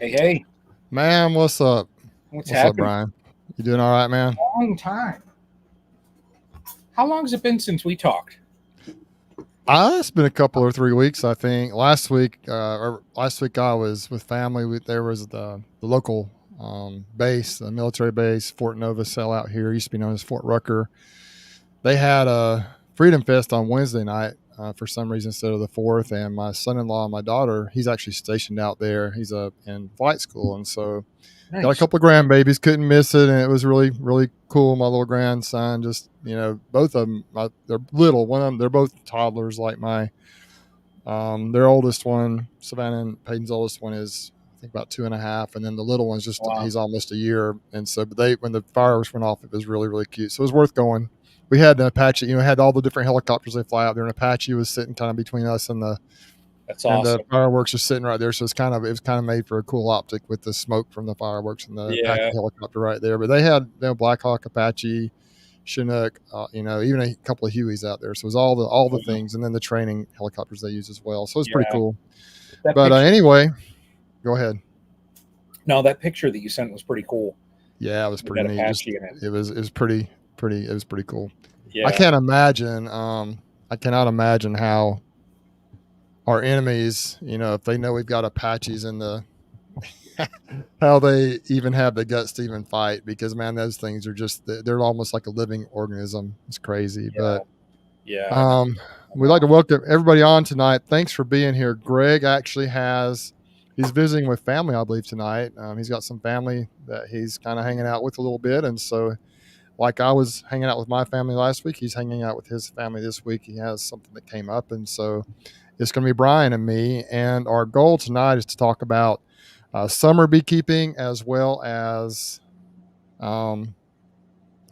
Hey, hey, Man, what's up? what's What's up, happening? Brian? You doing all right, man? Long time. How long has it been since we talked? It's been a couple or 3 weeks, I think. Last week I was with family. There was the local base, the military base, Fort Nova Cell out here. Used to be known as Fort Rucker. They had a Freedom Fest on Wednesday night for some reason instead of the 4th. And my son-in-law and my daughter, he's actually stationed out there. He's in flight school, and so got a Nice. couple of grandbabies, couldn't miss it, and it was really really cool. My little grandson, just both of them, they're little. One of them, they're both toddlers. Like their oldest one, Savannah and Peyton's oldest one is I think about 2.5, and then the little one's just Wow. he's almost a year. And so, but they when the fireworks went off, it was really really cute. So it was worth going. We had an Apache, had all the different helicopters they fly out there, and Apache was sitting kind of between us That's and the awesome. fireworks are sitting right there. So it was kind of made for a cool optic with the smoke from the fireworks and the Apache Yeah. helicopter right there. But they had Black Hawk, Apache, Chinook, even a couple of Hueys out there. So it was all the things, and then the training helicopters they use as well. So it's pretty Yeah. cool. That But picture. anyway, go ahead. No, that picture that you sent was pretty cool Yeah, it was with pretty that neat. Just Apache in it. it was pretty it was pretty cool. I Yeah. can't imagine. I cannot imagine how our enemies, if they know we've got Apaches in the how they even have the guts to even fight, because man, those things are just they're almost like a living organism. It's crazy. Yeah. But Yeah. um we'd like Wow. to welcome everybody on tonight. Thanks for being here. Greg actually has he's visiting with family, I believe, tonight. He's got some family that he's kind of hanging out with a little bit, and so like I was hanging out with my family last week, he's hanging out with his family this week. He has something that came up, and so it's going to be Brian and me. And our goal tonight is to talk about summer beekeeping, as well as um,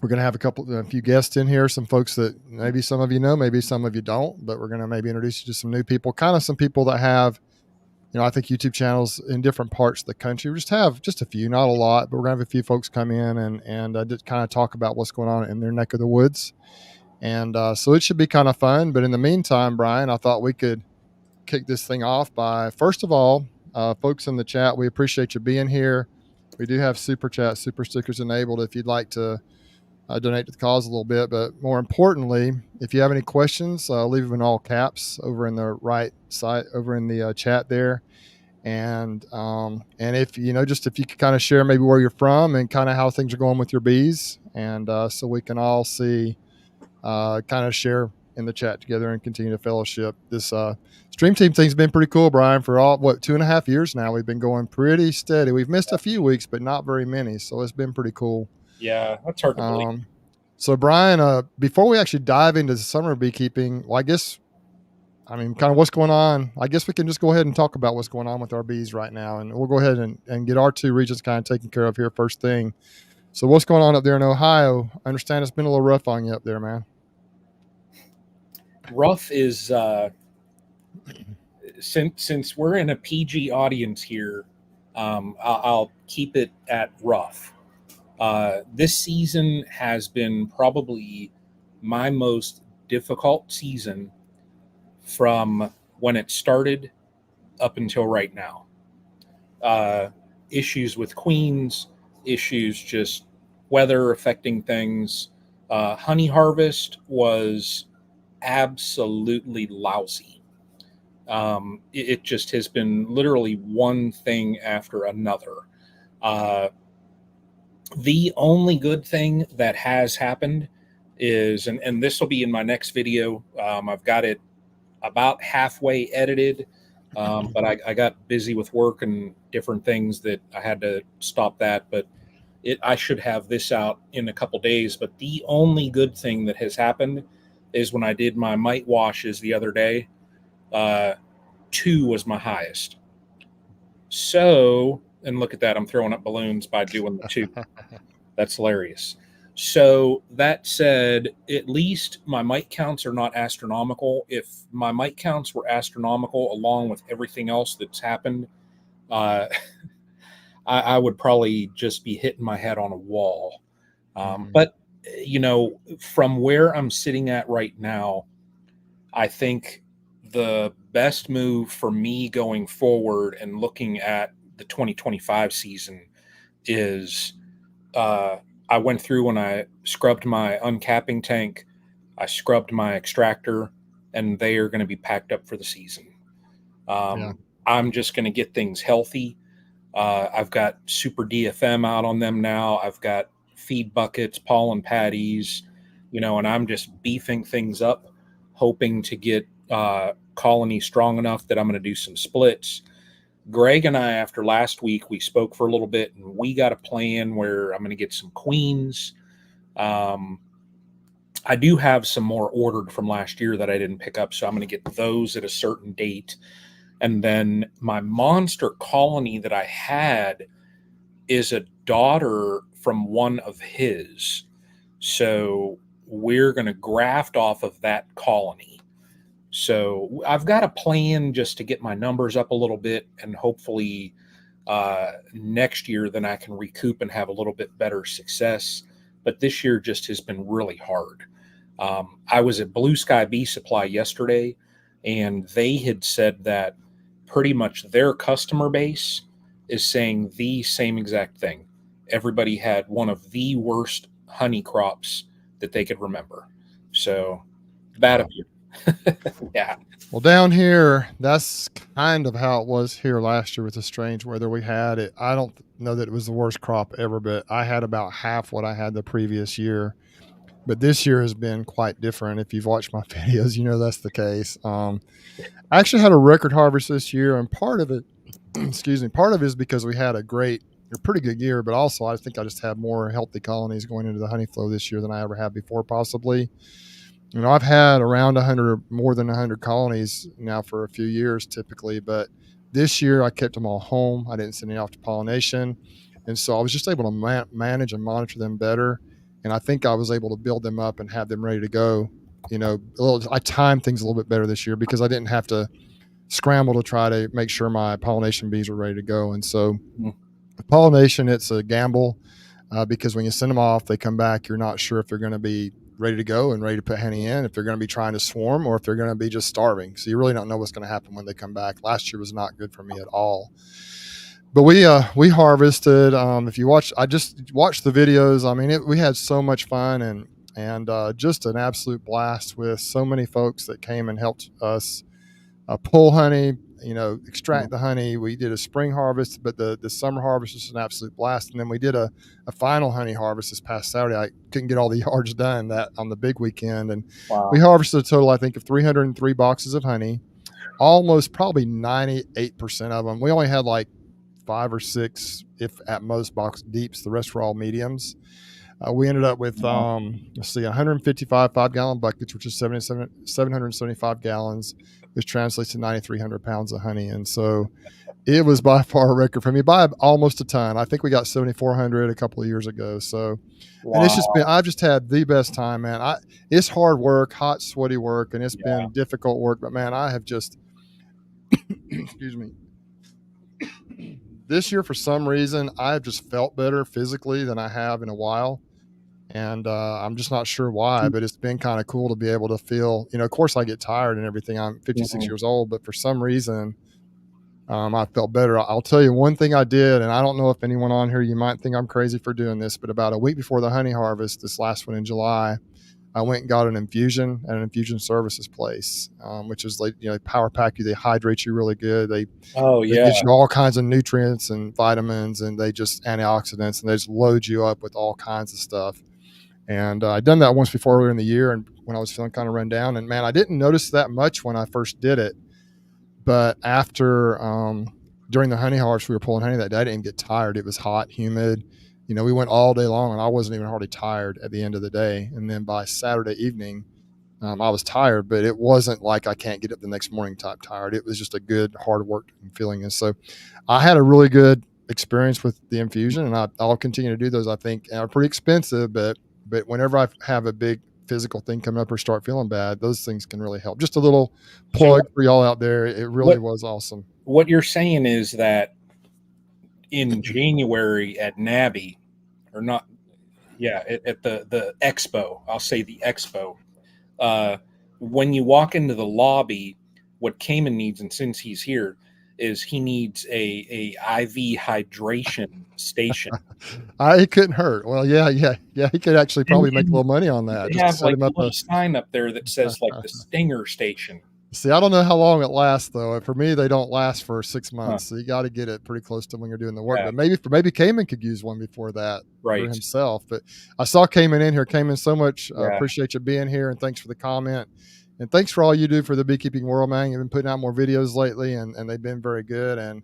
we're going to have a few guests in here, some folks that maybe some of you know, maybe some of you don't, but we're going to maybe introduce you to some new people, kind of some people that have, I think YouTube channels in different parts of the country. We just have just a few, not a lot, but we're going to have a few folks come in and just kind of talk about what's going on in their neck of the woods. And so it should be kind of fun. But in the meantime, Brian, I thought we could kick this thing off by, first of all, folks in the chat, we appreciate you being here. We do have super chat, super stickers enabled if you'd like to donate to the cause a little bit. But more importantly, if you have any questions, leave them in all caps over in the right side, over in the chat there. And if just if you could kind of share maybe where you're from and kind of how things are going with your bees, and so we can all see, kind of share in the chat together and continue to fellowship. This stream team thing's been pretty cool, Brian. For 2.5 years now, we've been going pretty steady. We've missed a few weeks, but not very many, so it's been pretty cool. Yeah. That's hard to believe. So Brian, before we actually dive into the summer beekeeping, well, kind of what's going on. I guess we can just go ahead and talk about what's going on with our bees right now, and we'll go ahead and get our two regions kind of taken care of here first thing. So what's going on up there in Ohio? I understand it's been a little rough on you up there, man. Rough is since we're in a PG audience here. I'll keep it at rough. This season has been probably my most difficult season from when it started up until right now. Uh, Issues with queens, issues just weather affecting things. Honey harvest was absolutely lousy. It just has been literally one thing after another. Uh, the only good thing that has happened is, and this will be in my next video. I've got it about halfway edited, but I got busy with work and different things that I had to stop that. But I should have this out in a couple days. But the only good thing that has happened is when I did my mite washes the other day. Uh, 2 was my highest. So, and look at that, I'm throwing up balloons by doing the 2. That's hilarious. So that said, at least my mite counts are not astronomical. If my mite counts were astronomical, along with everything else that's happened, uh, I would probably just be hitting my head on a wall. Mhm. But from where I'm sitting at right now, I think the best move for me going forward and looking at the 2025 season is I went through and I scrubbed my uncapping tank, I scrubbed my extractor, and they are going to be packed up for the season. Yeah. I'm just going to get things healthy. I've got super DFM out on them now. I've got feed buckets, pollen patties, and I'm just beefing things up, hoping to get colony strong enough that I'm going to do some splits. Greg and I, after last week, we spoke for a little bit, and we got a plan where I'm going to get some queens. I do have some more ordered from last year that I didn't pick up, so I'm going to get those at a certain date. And then my monster colony that I had is a daughter from one of his. So we're going to graft off of that colony. So I've got a plan just to get my numbers up a little bit, and hopefully next year then I can recoup and have a little bit better success. But this year just has been really hard. I was at Blue Sky Bee Supply yesterday, and they had said that pretty much their customer base is saying the same exact thing. Everybody had one of the worst honey crops that they could remember. So bad Wow. of you. Yeah. Well, down here, that's kind of how it was here last year with the strange weather we had. I don't know that it was the worst crop ever, but I had about half what I had the previous year. But this year has been quite different. If you've watched my videos, you know that's the case. I actually had a record harvest this year, and part of it, excuse me, part of it is because we had a pretty good year, but also I think I just had more healthy colonies going into the honey flow this year than I ever had before, possibly. I've had around 100, more than 100 colonies now for a few years typically, but this year I kept them all home. I didn't send any off to pollination. And so I was just able to manage and monitor them better. And I think I was able to build them up and have them ready to go. I timed things a little bit better this year because I didn't have to scramble to try to make sure my pollination bees were ready to go. And so pollination, it's a gamble because when you send them off, they come back, you're not sure if they're going to be ready to go and ready to put honey in, if they're going to be trying to swarm or if they're going to be just starving. So you really don't know what's going to happen when they come back. Last year was not good for me at all. But we harvested. If you watch, I just watched the videos. I mean, we had so much fun and just an absolute blast with so many folks that came and helped us pull honey, extract the honey. We did a spring harvest, but the summer harvest was an absolute blast. And then we did a final honey harvest this past Saturday. I couldn't get all the yards done that on the big weekend. And we harvested a total, I think, of 303 boxes of honey, almost probably 98% of them. We only had like 5 or 6, if at most, box deeps. The rest were all mediums. We ended up with, 155 5-gallon buckets, which is 775 gallons, which translates to 9,300 pounds of honey. And so it was by far a record for me, by almost a ton. I think we got 7,400 a couple of years ago. So, and it's just been, I've just had the best time, man. It's hard work, hot, sweaty work, and it's been difficult work, but man, I have just, excuse me. This year, for some reason, I've just felt better physically than I have in a while. And I'm just not sure why, but it's been kind of cool to be able to feel, of course I get tired and everything. I'm 56 years old, but for some reason, I felt better. I'll tell you one thing I did, and I don't know if anyone on here, you might think I'm crazy for doing this, but about a week before the honey harvest, this last one in July, I went and got an infusion at an infusion services place, which is like, they power pack you, they hydrate you really good. They give you all kinds of nutrients and vitamins, and they just antioxidants, and they just load you up with all kinds of stuff. And I'd done that once before earlier in the year, and when I was feeling kind of run down, and man, I didn't notice that much when I first did it. But after, during the honey harvest, we were pulling honey that day. I didn't get tired. It was hot, humid. We went all day long, and I wasn't even hardly tired at the end of the day. And then by Saturday evening, I was tired, but it wasn't like I can't get up the next morning type tired. It was just a good, hard work feeling. And so I had a really good experience with the infusion, and I'll continue to do those. I think are pretty expensive, but whenever I have a big physical thing coming up or start feeling bad, those things can really help. Just a little plug for y'all out there. It really was awesome. What you're saying is that in January at NABI, or not, at the expo, I'll say the expo, when you walk into the lobby, what Cayman needs, and since he's here, is he needs a IV hydration station. It couldn't hurt. Well, yeah. He could actually probably make a And little money on you that could just to have set like him a up little sign up there that says like the stinger station. See, I don't know how long it lasts though. For me, they don't last for 6 Huh. months. So you got to get it pretty close to when you're doing the work. Yeah, But maybe Cayman could use one before that for right. himself. But I saw Cayman in here. Cayman, so much Yeah. appreciate you being here, and thanks for the comment. And thanks for all you do for the beekeeping world, man. You've been putting out more videos lately, and they've been very good. And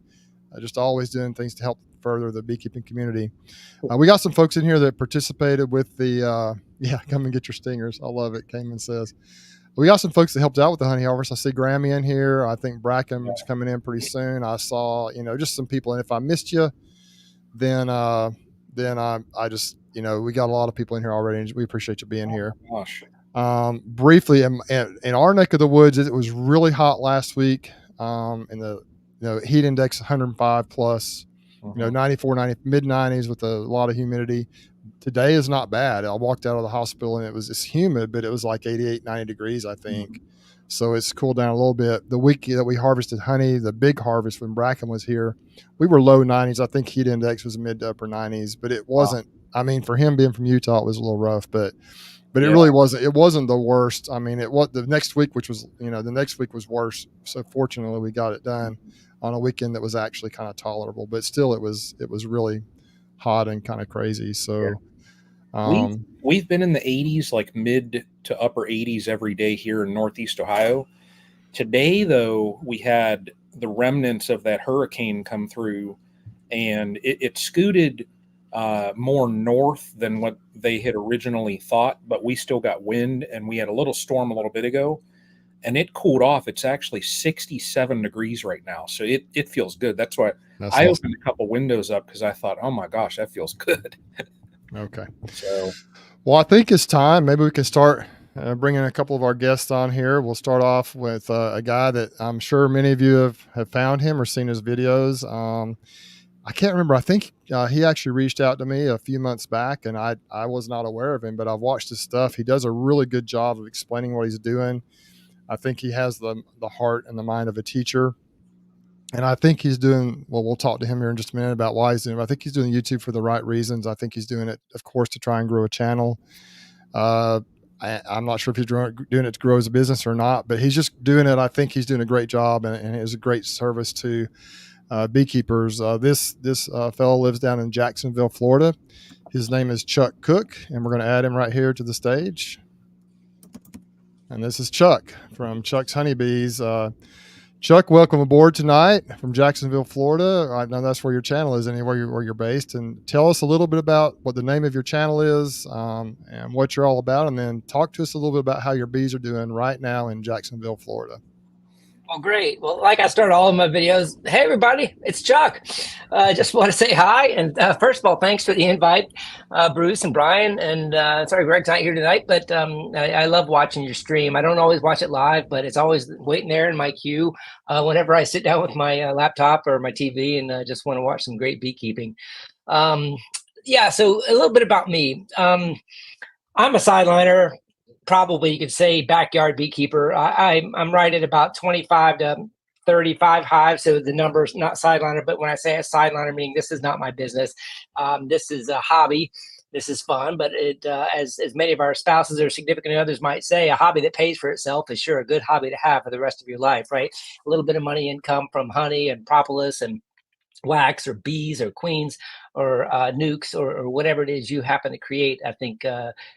just always doing things to help further the beekeeping community. We got some folks in here that participated with the come and get your stingers. I love it. Cayman says. We got some folks that helped out with the honey harvest. I see Grammy in here. I think Bracken's coming in pretty soon. I saw, just some people. And if I missed you, then I just, we got a lot of people in here already, and we appreciate you being here. Gosh. Briefly, in our neck of the woods, it was really hot last week. In the heat index 105 plus, 94, 90, mid 90s with a lot of humidity. Today is not bad. I walked out of the hospital and it's humid, but it was like 88, 90 degrees, I think. So it's cooled down a little bit. The week that we harvested honey, the big harvest when Bracken was here, we were low 90s. I think heat index was mid to upper 90s, but it wasn't. Wow. I mean, for him being from Utah, it was a little rough, but it really wasn't. It wasn't the worst. I mean, it was the next week, which was the next week was worse. So fortunately, we got it done on a weekend that was actually kind of tolerable, but still, it was really hot and kind of crazy. So. We've been in the 80s, like mid to upper 80s every day here in Northeast Ohio. Today, though, we had the remnants of that hurricane come through, and it scooted more north than what they had originally thought, but we still got wind, and we had a little storm a little bit ago, and it cooled off. It's actually 67 degrees right now, so it feels good. That's why I opened a couple windows up, because I thought, oh my gosh, that feels good. Okay. So, well, I think it's time. Maybe we can start bringing a couple of our guests on here. We'll start off with a guy that I'm sure many of you have found him or seen his videos. I can't remember. I think he actually reached out to me a few months back, and I was not aware of him, but I've watched his stuff. He does a really good job of explaining what he's doing. I think he has the heart and the mind of a teacher. And I think he's doing, well, we'll talk to him here in just a minute about why he's doing it. I think he's doing YouTube for the right reasons. I think he's doing it, of course, to try and grow a channel. I'm not sure if he's doing it to grow as a business or not, but he's just doing it. I think he's doing a great job, and it is a great service to beekeepers. This fellow lives down in Jacksonville, Florida. His name is Chuck Cook, and we're going to add him right here to the stage. And this is Chuck from Chuck's Honeybees. Chuck, welcome aboard tonight from Jacksonville, Florida. I know that's where your channel is, anywhere where you're based. And tell us a little bit about what the name of your channel is and what you're all about. And then talk to us a little bit about how your bees are doing right now in Jacksonville, Florida. Well, great. Well, like I start all of my videos, hey, everybody, it's Chuck. I just want to say hi. And first of all, thanks for the invite, Bruce and Brian. And sorry, Greg's not here tonight, but I love watching your stream. I don't always watch it live, but it's always waiting there in my queue whenever I sit down with my laptop or my TV and just want to watch some great beekeeping. Yeah, so a little bit about me. I'm a sideliner. Probably you could say backyard beekeeper. I'm right at about 25 to 35 hives. So the number's not sideliner, but when I say a sideliner, meaning this is not my business. This is a hobby. This is fun, but it, as many of our spouses or significant others might say, a hobby that pays for itself is sure a good hobby to have for the rest of your life, right? A little bit of money income from honey and propolis and wax or bees or queens or nukes or whatever it is you happen to create, I think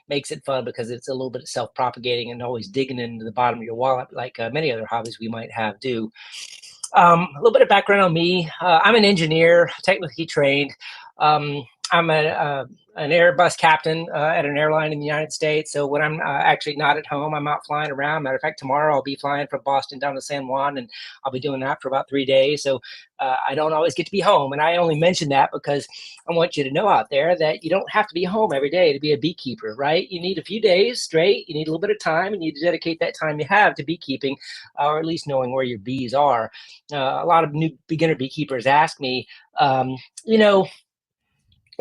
makes it fun because it's a little bit self-propagating and always digging into the bottom of your wallet like many other hobbies we might have do. A little bit of background on me. I'm an engineer, technically trained. I'm an Airbus captain at an airline in the United States. So when I'm actually not at home, I'm out flying around. Matter of fact, tomorrow I'll be flying from Boston down to San Juan, and I'll be doing that for about 3 days. So I don't always get to be home. And I only mention that because I want you to know out there that you don't have to be home every day to be a beekeeper, right? You need a few days straight. You need a little bit of time, and you need to dedicate that time you have to beekeeping, or at least knowing where your bees are. A lot of new beginner beekeepers ask me,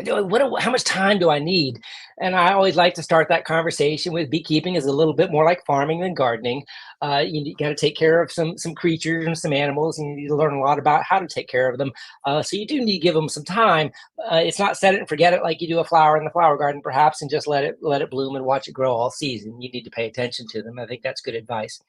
how much time do I need? And I always like to start that conversation with beekeeping is a little bit more like farming than gardening. You got to take care of some creatures and some animals, and you need to learn a lot about how to take care of them. So you do need to give them some time. It's not set it and forget it like you do a flower in the flower garden, perhaps, and just let it bloom and watch it grow all season. You need to pay attention to them. I think that's good advice.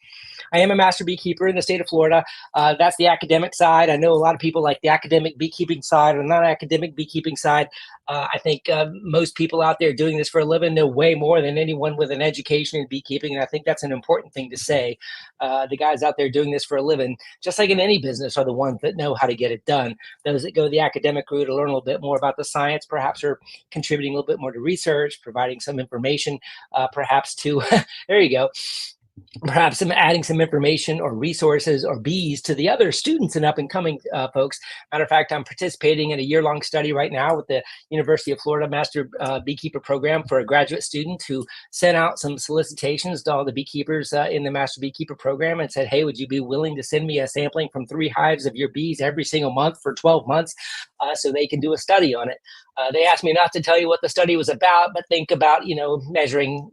I am a master beekeeper in the state of Florida. That's the academic side. I know a lot of people like the academic beekeeping side or non-academic beekeeping side. I think most people out there doing this for a living know way more than anyone with an education in beekeeping, and I think that's an important thing to say. The guys out there doing this for a living, just like in any business, are the ones that know how to get it done. Those that go the academic route to learn a little bit more about the science, perhaps are contributing a little bit more to research, providing some information, perhaps to, there you go, perhaps I'm adding some information or resources or bees to the other students and up and coming folks. Matter of fact, I'm participating in a year-long study right now with the University of Florida Master Beekeeper Program for a graduate student who sent out some solicitations to all the beekeepers in the Master Beekeeper Program and said, hey, would you be willing to send me a sampling from 3 hives of your bees every single month for 12 months so they can do a study on it? They asked me not to tell you what the study was about, but think about, measuring,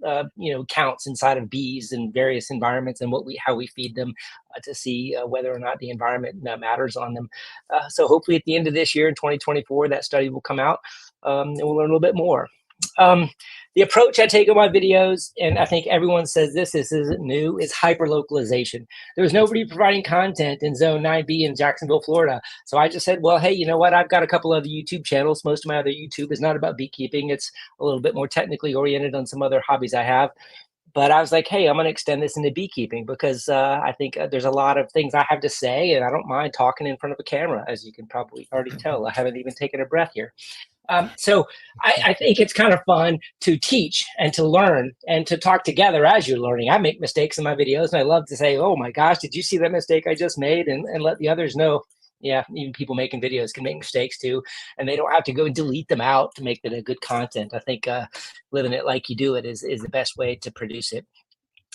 counts inside of bees in various environments and how we feed them to see whether or not the environment matters on them. So hopefully at the end of this year in 2024, that study will come out and we'll learn a little bit more. The approach I take on my videos, and I think everyone says this isn't new, is hyper-localization. There's nobody providing content in Zone 9B in Jacksonville, Florida. So I just said, well, hey, you know what? I've got a couple other YouTube channels. Most of my other YouTube is not about beekeeping. It's a little bit more technically oriented on some other hobbies I have. But I was like, hey, I'm going to extend this into beekeeping because I think there's a lot of things I have to say, and I don't mind talking in front of a camera, as you can probably already tell. I haven't even taken a breath here. So I think it's kind of fun to teach and to learn and to talk together as you're learning. I make mistakes in my videos, and I love to say, oh my gosh, did you see that mistake I just made? And let the others know. Yeah, even people making videos can make mistakes too, and they don't have to go and delete them out to make it a good content. I think living it like you do it is the best way to produce it.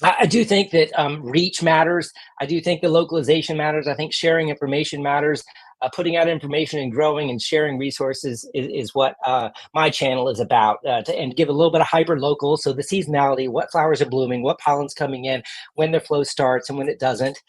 I do think that reach matters. I do think the localization matters. I think sharing information matters. Putting out information and growing and sharing resources is what my channel is about, and give a little bit of hyper local. So the seasonality, what flowers are blooming, what pollen's coming in, when their flow starts and when it doesn't.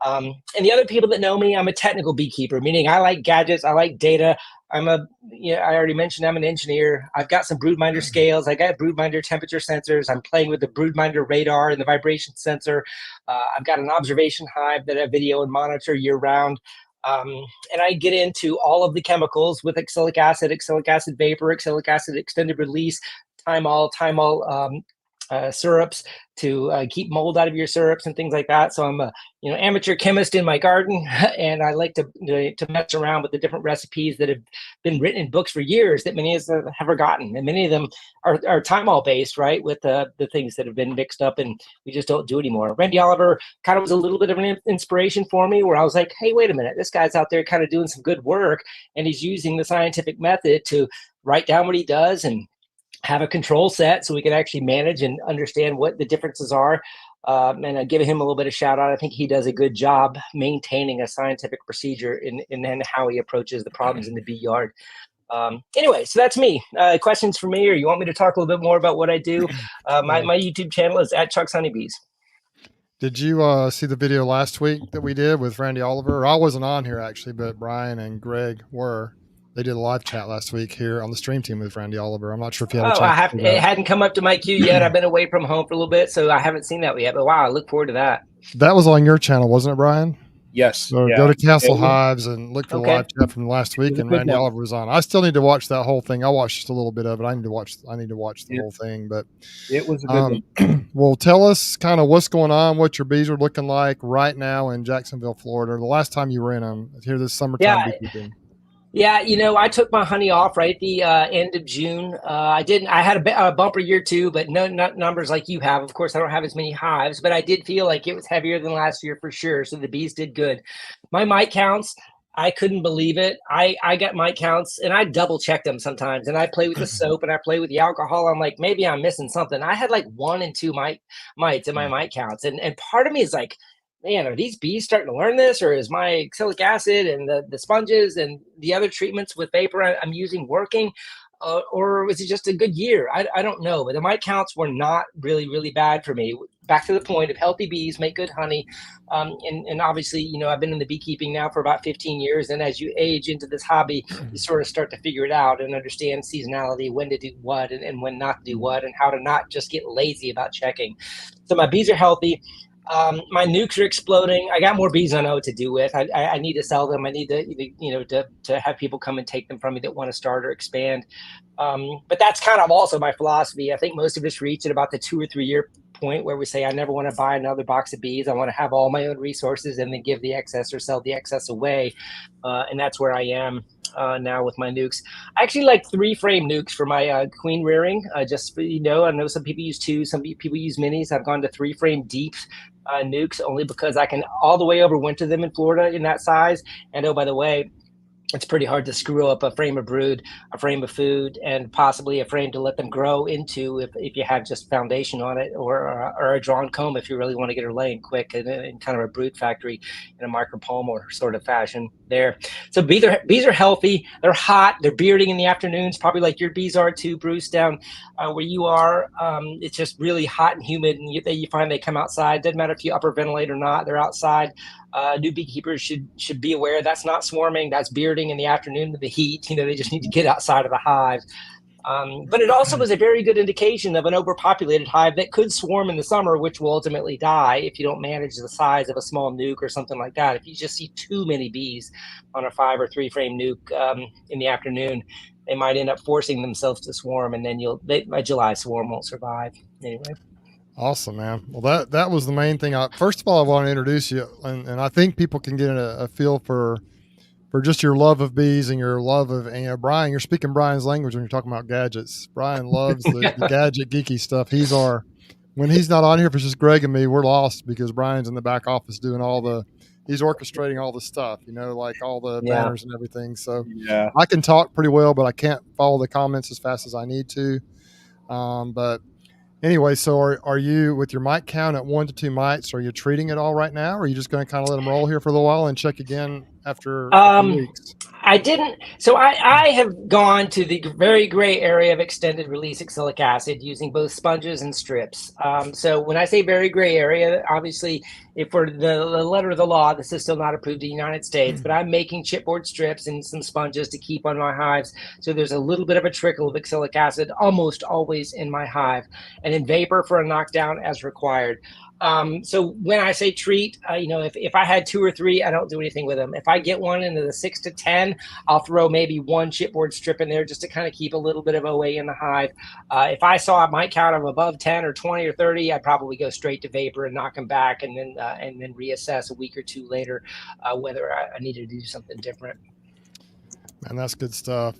And the other people that know me, I'm a technical beekeeper, meaning I like gadgets, I like data. I already mentioned I'm an engineer. I've got some broodminder scales. I got broodminder temperature sensors. I'm playing with the broodminder radar and the vibration sensor. I've got an observation hive that I video and monitor year round. And I get into all of the chemicals with acrylic acid vapor, acrylic acid extended release, thymol syrups to keep mold out of your syrups and things like that. So I'm a amateur chemist in my garden, and I like to mess around with the different recipes that have been written in books for years that many of us have forgotten, and many of them are thymol based, right? With the things that have been mixed up and we just don't do anymore. Randy Oliver kind of was a little bit of an inspiration for me, where I was like, hey, wait a minute, this guy's out there kind of doing some good work, and he's using the scientific method to write down what he does and have a control set so we can actually manage and understand what the differences are. And I give him a little bit of shout out. I think he does a good job maintaining a scientific procedure in how he approaches the problems in the bee yard. Anyway, so that's me. Questions for me, or you want me to talk a little bit more about what I do? My YouTube channel is at Chuck's Honeybees. Did you see the video last week that we did with Randy Oliver? I wasn't on here actually, but Brian and Greg were. They did a live chat last week here on the stream team with Randy Oliver. I'm not sure if you had a chance. It hadn't come up to my queue yet. I've been away from home for a little bit, so I haven't seen that yet. But wow, I look forward to that. That was on your channel, wasn't it, Brian? Yes. So go to Castle Hives and look for the live chat from last week, and Randy Oliver was on. I still need to watch that whole thing. I watched just a little bit of it. I need to watch the whole thing. But it was a good one. Well, tell us kind of what's going on, what your bees are looking like right now in Jacksonville, Florida. The last time you were in them here this summertime beekeeping. Yeah, I took my honey off right at the end of June. I had a bumper year too, but not numbers like you have. Of course, I don't have as many hives, but I did feel like it was heavier than last year for sure. So the bees did good. My mite counts, I couldn't believe it. I got mite counts, and I double check them sometimes, and I play with the soap and I play with the alcohol. I'm like, maybe I'm missing something. I had like 1 and 2 mites in my mite counts, and part of me is like, man, are these bees starting to learn this, or is my acrylic acid and the sponges and the other treatments with vapor I'm using working? or was it just a good year? I don't know, but the mite counts were not really, really bad for me. Back to the point of healthy bees make good honey. And obviously, you know, I've been in the beekeeping now for about 15 years. And as you age into this hobby, you sort of start to figure it out and understand seasonality, when to do what and when not to do what, and how to not just get lazy about checking. So my bees are healthy. My nukes are exploding. I got more bees I know what to do with. I need to sell them. I need to, you know, to have people come and take them from me that want to start or expand. But that's kind of also my philosophy. I think most of us reach at about the 2 or 3 year point where we say, I never want to buy another box of bees. I want to have all my own resources and then give the excess or sell the excess away. And that's where I am now with my nukes. I actually like 3-frame nukes for my queen rearing. Just for, you know, I know some people use 2, some people use minis. I've gone to 3-frame deep nukes only because I can all the way overwinter them in Florida in that size. And oh, by the way, it's pretty hard to screw up a frame of brood, a frame of food, and possibly a frame to let them grow into if you have just foundation on it, or a drawn comb if you really want to get her laying quick in kind of a brood factory in a micropalm sort of fashion there. So bees are healthy. They're hot. They're bearding in the afternoons, probably like your bees are too, Bruce, down where you are. It's just really hot and humid, and you find they come outside. Doesn't matter if you upper ventilate or not, they're outside. New beekeepers should be aware that's not swarming, that's bearding in the afternoon with the heat. You know, they just need to get outside of the hive. But it also was a very good indication of an overpopulated hive that could swarm in the summer, which will ultimately die if you don't manage the size of a small nuke or something like that. If you just see too many bees on a 5 or 3-frame nuke in the afternoon, they might end up forcing themselves to swarm, and then a July swarm won't survive anyway. Awesome, man. Well, that was the main thing. First of all, I want to introduce you, and I think people can get a feel for just your love of bees and your love of, and, you know, Brian, you're speaking Brian's language when you're talking about gadgets. Brian loves the gadget geeky stuff. When he's not on here, if it's just Greg and me, we're lost because Brian's in the back office doing he's orchestrating all the stuff, you know, like all the banners and everything. So I can talk pretty well, but I can't follow the comments as fast as I need to. But anyway, so are you, with your mite count at 1 to 2 mites, are you treating it all right now? Or are you just going to kind of let them roll here for a little while and check again after a few weeks? I didn't. So I have gone to the very gray area of extended release oxalic acid using both sponges and strips. So when I say very gray area, obviously, if for the letter of the law, this is still not approved in the United States, but I'm making chipboard strips and some sponges to keep on my hives. So there's a little bit of a trickle of oxalic acid almost always in my hive, and in vapor for a knockdown as required. So when I say treat, you know, if I had 2 or 3, I don't do anything with them. If I get one into the 6 to 10, I'll throw maybe 1 chipboard strip in there just to kind of keep a little bit of OA in the hive. If I saw a mite count of above 10 or 20 or 30, I'd probably go straight to vapor and knock them back, and then reassess a week or 2 later whether I needed to do something different. And that's good stuff.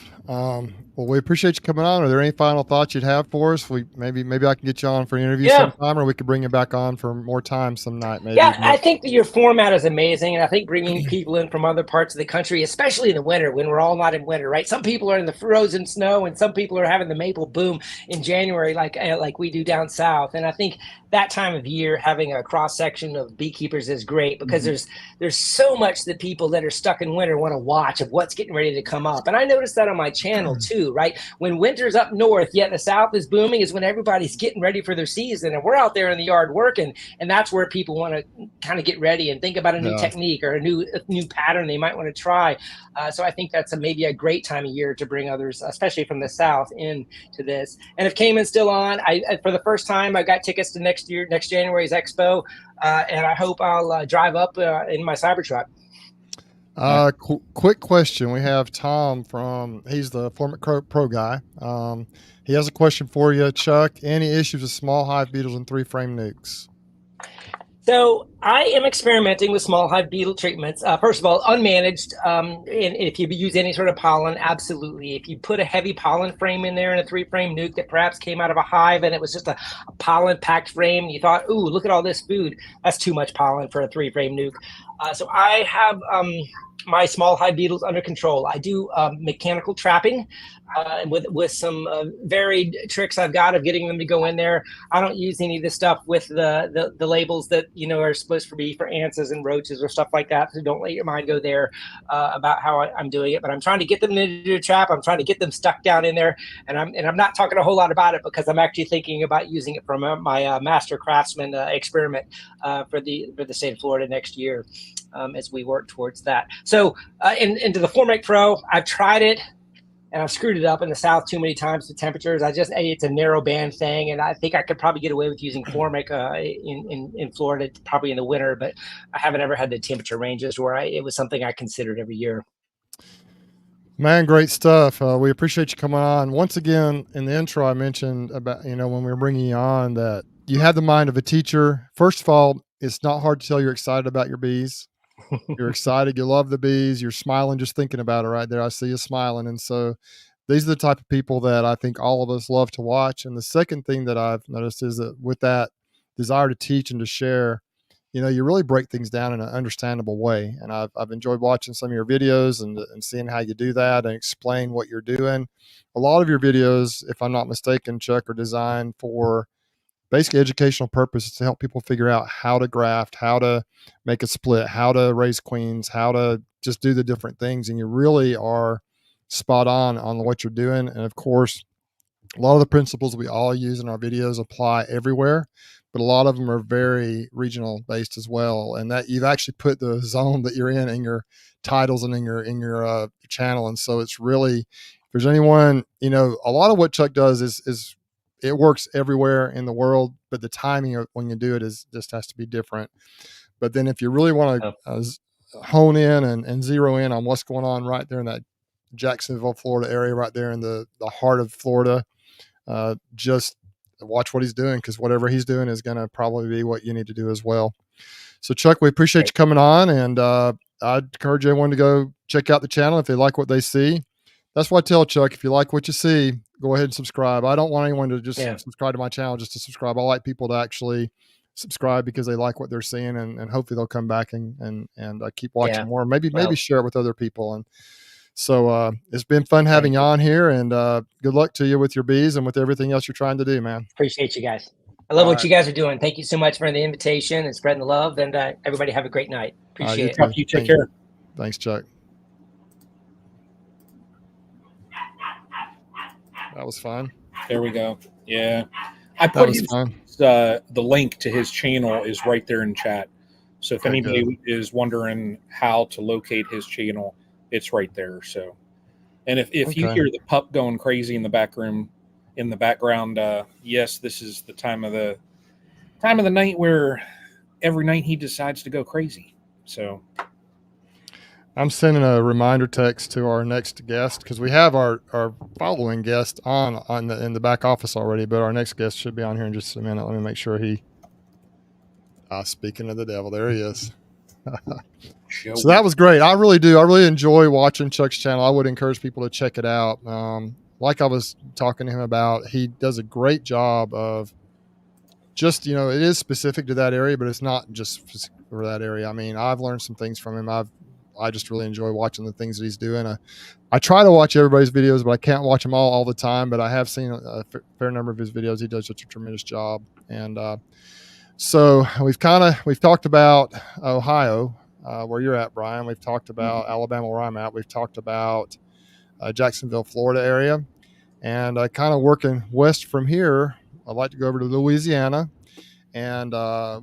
Well, we appreciate you coming on. Are there any final thoughts you'd have for us? Maybe I can get you on for an interview sometime, or we could bring you back on for more time some night. Maybe. Yeah, I think that your format is amazing, and I think bringing people in from other parts of the country, especially in the winter when we're all not in winter, right? Some people are in the frozen snow, and some people are having the maple boom in January, like we do down south. And I think that time of year, having a cross section of beekeepers is great because there's so much that people that are stuck in winter want to watch of what's getting ready to come up. And I noticed that on my channel too, right? When winter's up north, yet the south is booming, is when everybody's getting ready for their season, and we're out there in the yard working, and that's where people want to kind of get ready and think about a new technique or a new pattern they might want to try. So I think that's maybe a great time of year to bring others, especially from the south, into this. And if Cayman's still on, for the first time, I got tickets to next January's expo, and I hope I'll drive up in my Cybertruck. Quick question. We have Tom he's the former pro guy. He has a question for you, Chuck. Any issues with small hive beetles and 3-frame nukes? So I am experimenting with small hive beetle treatments. First of all, unmanaged. And if you use any sort of pollen, absolutely. If you put a heavy pollen frame in there in a 3-frame nuke that perhaps came out of a hive and it was just a pollen packed frame, and you thought, ooh, look at all this food. That's too much pollen for a 3-frame nuke. So I have my small hive beetles under control. I do mechanical trapping with some varied tricks I've got of getting them to go in there. I don't use any of the stuff with the labels that, you know, are supposed to be for ants and roaches or stuff like that. So don't let your mind go there about how I'm doing it. But I'm trying to get them into a trap. I'm trying to get them stuck down in there, and I'm not talking a whole lot about it because I'm actually thinking about using it for my master craftsman experiment for the state of Florida next year as we work towards that. So into the Formate Pro, I've tried it. And I've screwed it up in the South too many times with temperatures. It's a narrow band thing, and I think I could probably get away with using Formic in Florida, probably in the winter, but I haven't ever had the temperature ranges where it was something I considered every year. Man, great stuff. We appreciate you coming on. Once again, in the intro, I mentioned about, when we were bringing you on, that you have the mind of a teacher. First of all, it's not hard to tell you're excited about your bees. You're excited. You love the bees. You're smiling just thinking about it right there. I see you smiling. And so these are the type of people that I think all of us love to watch. And the second thing that I've noticed is that with that desire to teach and to share, you really break things down in an understandable way. And I've enjoyed watching some of your videos and seeing how you do that and explain what you're doing. A lot of your videos, if I'm not mistaken, Chuck, are designed for basically educational purposes to help people figure out how to graft, how to make a split, how to raise queens, how to just do the different things. And you really are spot on what you're doing. And of course, a lot of the principles we all use in our videos apply everywhere, but a lot of them are very regional based as well. And that you've actually put the zone that you're in your titles and in your channel. And so it's really, if there's anyone, a lot of what Chuck does is it works everywhere in the world, but the timing of when you do it just has to be different. But then if you really want to hone in and zero in on what's going on right there in that Jacksonville, Florida area, right there in the heart of Florida, just watch what he's doing, because whatever he's doing is going to probably be what you need to do as well. So Chuck, we appreciate you coming on, and I'd encourage everyone to go check out the channel if they like what they see. That's why I tell Chuck, if you like what you see, go ahead and subscribe. I don't want anyone to just subscribe to my channel just to subscribe. I like people to actually subscribe because they like what they're seeing, and hopefully they'll come back and keep watching more. Maybe share it with other people. And so it's been fun having you on here, and good luck to you with your bees and with everything else you're trying to do, man. Appreciate you guys. I love what you guys are doing. Thank you so much for the invitation and spreading the love. And everybody have a great night. Appreciate it. You take care. Thanks, Chuck. That was fun. There we go. Yeah. I put the link to his channel is right there in chat. So if anybody is wondering how to locate his channel, it's right there. So, and if you hear the pup going crazy in the background, yes, this is the time of the night where every night he decides to go crazy. So I'm sending a reminder text to our next guest, because we have our following guest in the back office already, but our next guest should be on here in just a minute. Let me make sure speaking of the devil, there he is. So that was great. I really enjoy watching Chuck's channel. I would encourage people to check it out. Like I was talking to him about, he does a great job of just, it is specific to that area, but it's not just for that area. I mean, I've learned some things from him. I just really enjoy watching the things that he's doing. I try to watch everybody's videos, but I can't watch them all the time. But I have seen a fair number of his videos. He does such a tremendous job. And so we've talked about Ohio, where you're at, Brian. We've talked about Alabama, where I'm at. We've talked about Jacksonville, Florida area. And kind of working west from here, I'd like to go over to Louisiana. And I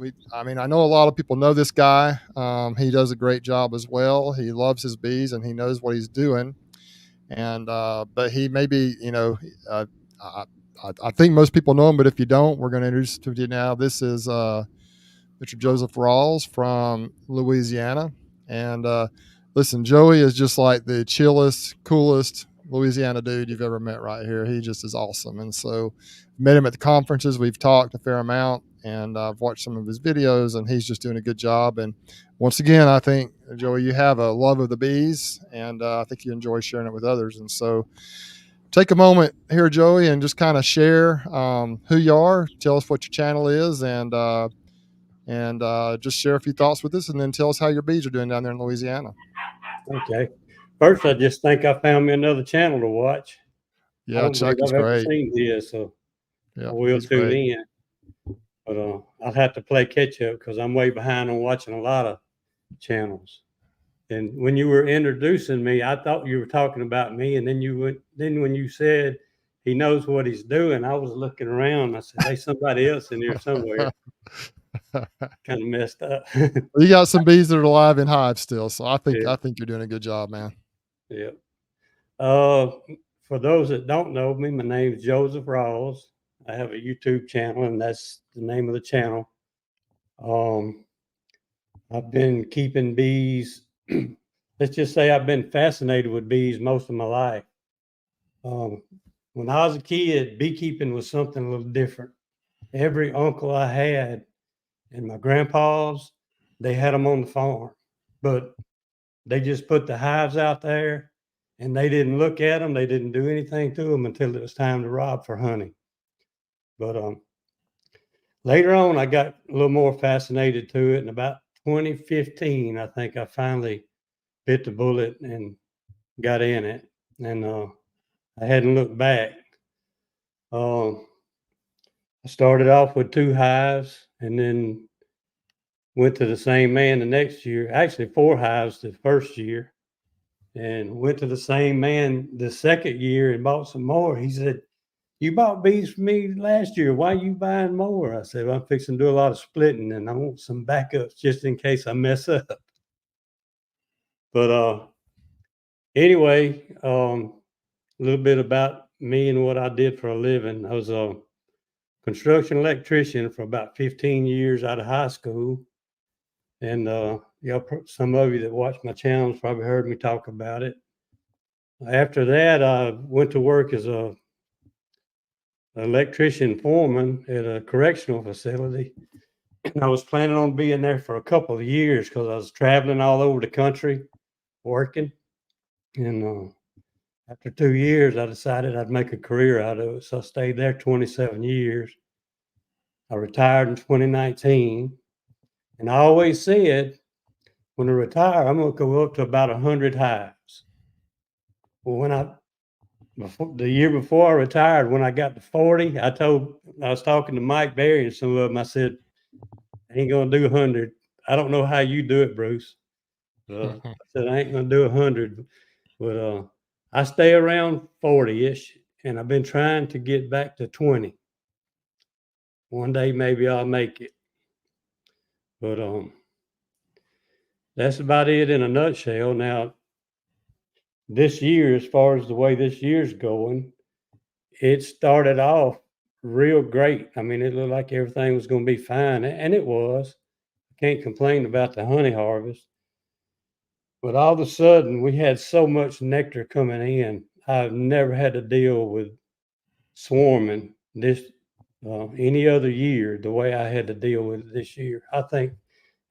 know a lot of people know this guy. He does a great job as well. He loves his bees and he knows what he's doing. And but he may be, I think most people know him, but if you don't, we're going to introduce to you now. This is Mr. Joseph Rawls from Louisiana. And listen, Joey is just like the chillest, coolest Louisiana dude you've ever met right here. He just is awesome. And so met him at the conferences. We've talked a fair amount, and I've watched some of his videos, and he's just doing a good job. And once again, I think, Joey, you have a love of the bees, and I think you enjoy sharing it with others. And so take a moment here, Joey, and just kind of share who you are. Tell us what your channel is, and just share a few thoughts with us, and then tell us how your bees are doing down there in Louisiana. Okay. First, I just think I found me another channel to watch. Yeah, Chuck is great. Seen this, so yeah, I will tune in. But I'll have to play catch up because I'm way behind on watching a lot of channels. And when you were introducing me, I thought you were talking about me, and then when you said he knows what he's doing, I was looking around. I said, "There's somebody else in here somewhere." Kind of messed up. You got some bees that are alive in hives still, so I think Yeah. you're doing a good job, man. Yeah. For those that don't know me, my name is Joseph Rawls. I have a YouTube channel, and that's the name of the channel. I've been keeping bees. Let's just say I've been fascinated with bees most of my life. When I was a kid, beekeeping was something a little different. Every uncle I had and my grandpas, they had them on the farm, but they just put the hives out there and they didn't look at them. They didn't do anything to them until it was time to rob for honey. But later on, I got a little more fascinated to it. And about 2015, I think I finally bit the bullet and got in it. And I hadn't looked back. I started off with 2 hives and then went to the same man the next year, actually 4 hives the first year, and went to the same man the second year and bought some more. He said, "You bought bees for me last year. Why are you buying more?" I said, "Well, I'm fixing to do a lot of splitting and I want some backups just in case I mess up." But anyway, a little bit about me and what I did for a living. I was a construction electrician for about 15 years out of high school. And some of you that watch my channels probably heard me talk about it. After that, I went to work as a electrician foreman at a correctional facility. And I was planning on being there for a couple of years because I was traveling all over the country working. And after 2 years, I decided I'd make a career out of it. So I stayed there 27 years. I retired in 2019. And I always said, when I retire, I'm going to go up to about 100 hives. Well, the year before I retired, when I got to 40, I was talking to Mike Berry and some of them. I said, "I ain't gonna do 100. I don't know how you do it, Bruce." I said, "I ain't gonna do 100, but I stay around 40-ish, and I've been trying to get back to 20. One day maybe I'll make it." But that's about it in a nutshell. Now, this year, as far as the way this year's going, it started off real great. I mean, it looked like everything was going to be fine, and it was. Can't complain about the honey harvest. But all of a sudden, we had so much nectar coming in. I've never had to deal with swarming this any other year the way I had to deal with it this year. I think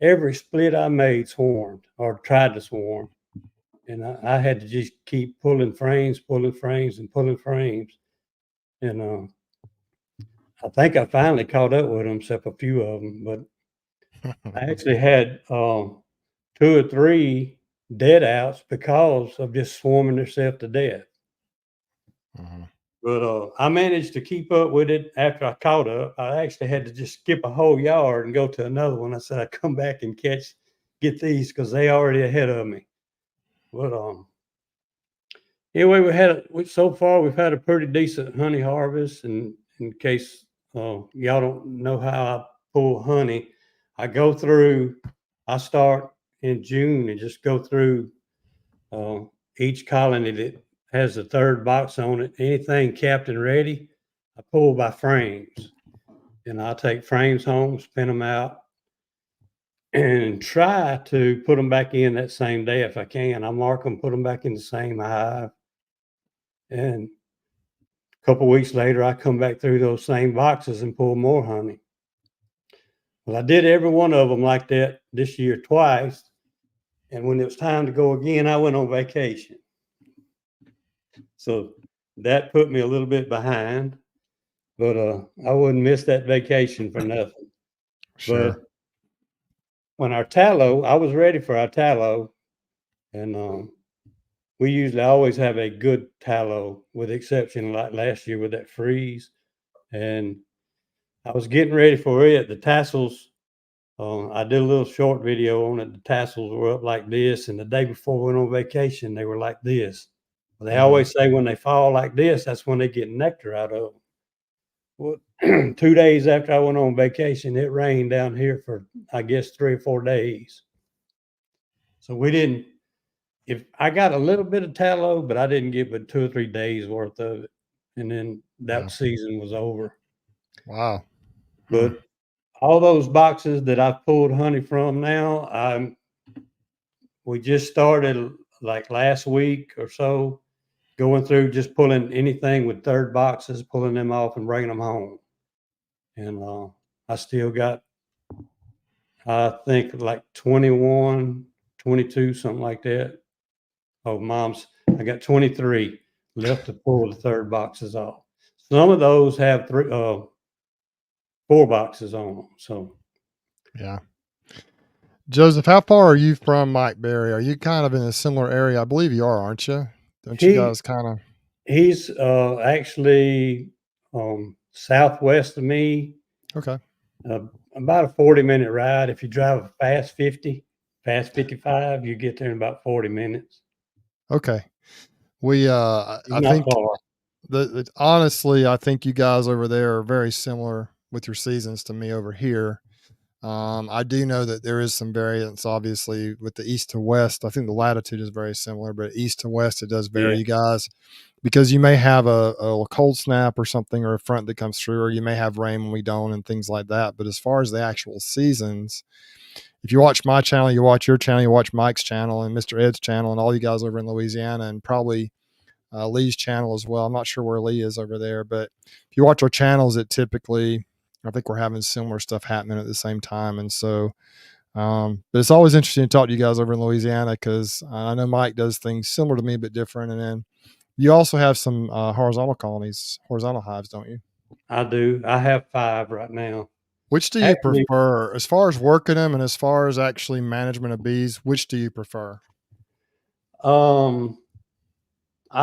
every split I made swarmed or tried to swarm. And I had to just keep pulling frames, and pulling frames. And I think I finally caught up with them, except a few of them. But I actually had 2 or 3 dead outs because of just swarming themselves to death. Mm-hmm. But I managed to keep up with it after I caught up. I actually had to just skip a whole yard and go to another one. I said I'd come back and get these because they already ahead of me. But anyway, so far we've had a pretty decent honey harvest. And in case y'all don't know how I pull honey, I start in June and just go through each colony that has the 3rd box on it. Anything capped and ready, I pull by frames. And I'll take frames home, spin them out, and try to put them back in that same day if I can. I mark them, put them back in the same hive. And a couple of weeks later, I come back through those same boxes and pull more honey. Well, I did every one of them like that this year twice. And when it was time to go again, I went on vacation. So that put me a little bit behind, but I wouldn't miss that vacation for nothing. Sure. But when I was ready for our tallow, and we usually always have a good tallow, with exception like last year with that freeze. And I was getting ready for it. The tassels, I did a little short video on it. The tassels were up like this, and the day before we went on vacation, they were like this. Well, they always say when they fall like this, that's when they get nectar out of them. Well, 2 days after I went on vacation, it rained down here for, I guess, 3 or 4 days. So we didn't, if I got a little bit of tallow, but I didn't get but 2 or 3 days worth of it. And then that season was over. Wow. But all those boxes that I've pulled honey from now, we just started like last week or so, going through just pulling anything with third boxes, pulling them off and bringing them home. And I still got, I think, like 21, 22, something like that. Oh, I got 23 left to pull the third boxes off. Some of those have 4 boxes on them. So, yeah. Joseph, how far are you from Mike Berry? Are you kind of in a similar area? I believe you are, aren't you? Don't you guys kind of? He's actually southwest of me. Okay. About a 40-minute ride. If you drive a fast 55, you get there in about 40 minutes. Okay. We, I think honestly, I think you guys over there are very similar with your seasons to me over here. I do know that there is some variance, obviously, with the east to west. I think the latitude is very similar, but east to west, it does vary, you guys, because you may have a cold snap or something, or a front that comes through, or you may have rain when we don't, and things like that. But as far as the actual seasons, if you watch my channel, you watch your channel, you watch Mike's channel and Mr. Ed's channel, and all you guys over in Louisiana, and probably Lee's channel as well. I'm not sure where Lee is over there, but if you watch our channels, it typically, I think we're having similar stuff happening at the same time. And so, but it's always interesting to talk to you guys over in Louisiana, because I know Mike does things similar to me, but different. And then you also have some horizontal colonies, horizontal hives, don't you? I do. I have 5 right now. Which do you prefer as far as working them and as far as actually management of bees? Which do you prefer? I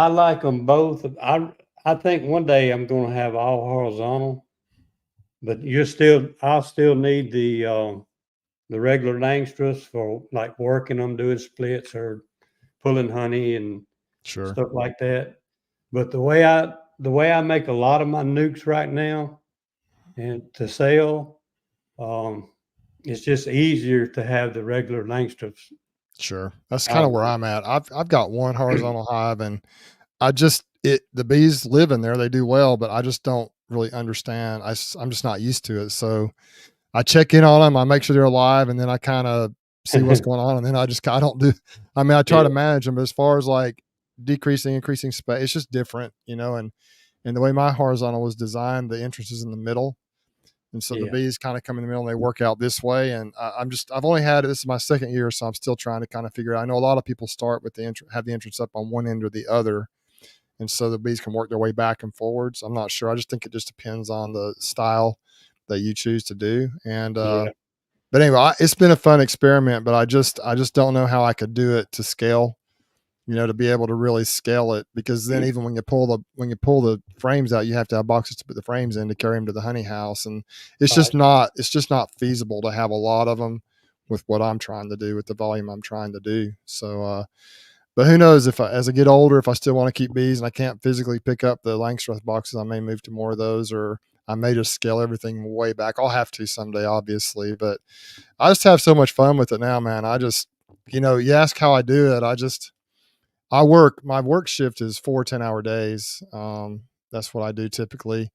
like them both. I think one day I'm going to have all horizontal, but I'll still need the regular Langstras for like working them, doing splits or pulling honey and stuff like that. But the way I make a lot of my nukes right now and to sell, it's just easier to have the regular Langstras. Sure. That's kind of where I'm at. I've got one horizontal hive, and the bees live in there. They do well, but I just don't really understand. I'm just not used to it. So I check in on them. I make sure they're alive, and then I kind of see what's going on. And then I don't do, I try to manage them, but as far as like increasing space, it's just different, and the way my horizontal was designed, the entrance is in the middle. And so the bees kind of come in the middle and they work out this way. And I've only had, this is my second year, so I'm still trying to kind of figure out. I know a lot of people start with have the entrance up on one end or the other. And so the bees can work their way back and forwards. I'm not sure. I just think it just depends on the style that you choose to do. And, but anyway, it's been a fun experiment, but I just don't know how I could do it to scale, to be able to really scale it, because then even when you pull the frames out, you have to have boxes to put the frames in to carry them to the honey house. And it's just not feasible to have a lot of them with what I'm trying to do, with the volume I'm trying to do. So, but who knows, as I get older, if I still want to keep bees and I can't physically pick up the Langstroth boxes, I may move to more of those, or I may just scale everything way back. I'll have to someday, obviously, but I just have so much fun with it now, man. I just, you ask how I do it. My work shift is 4 10-hour days. That's what I do typically.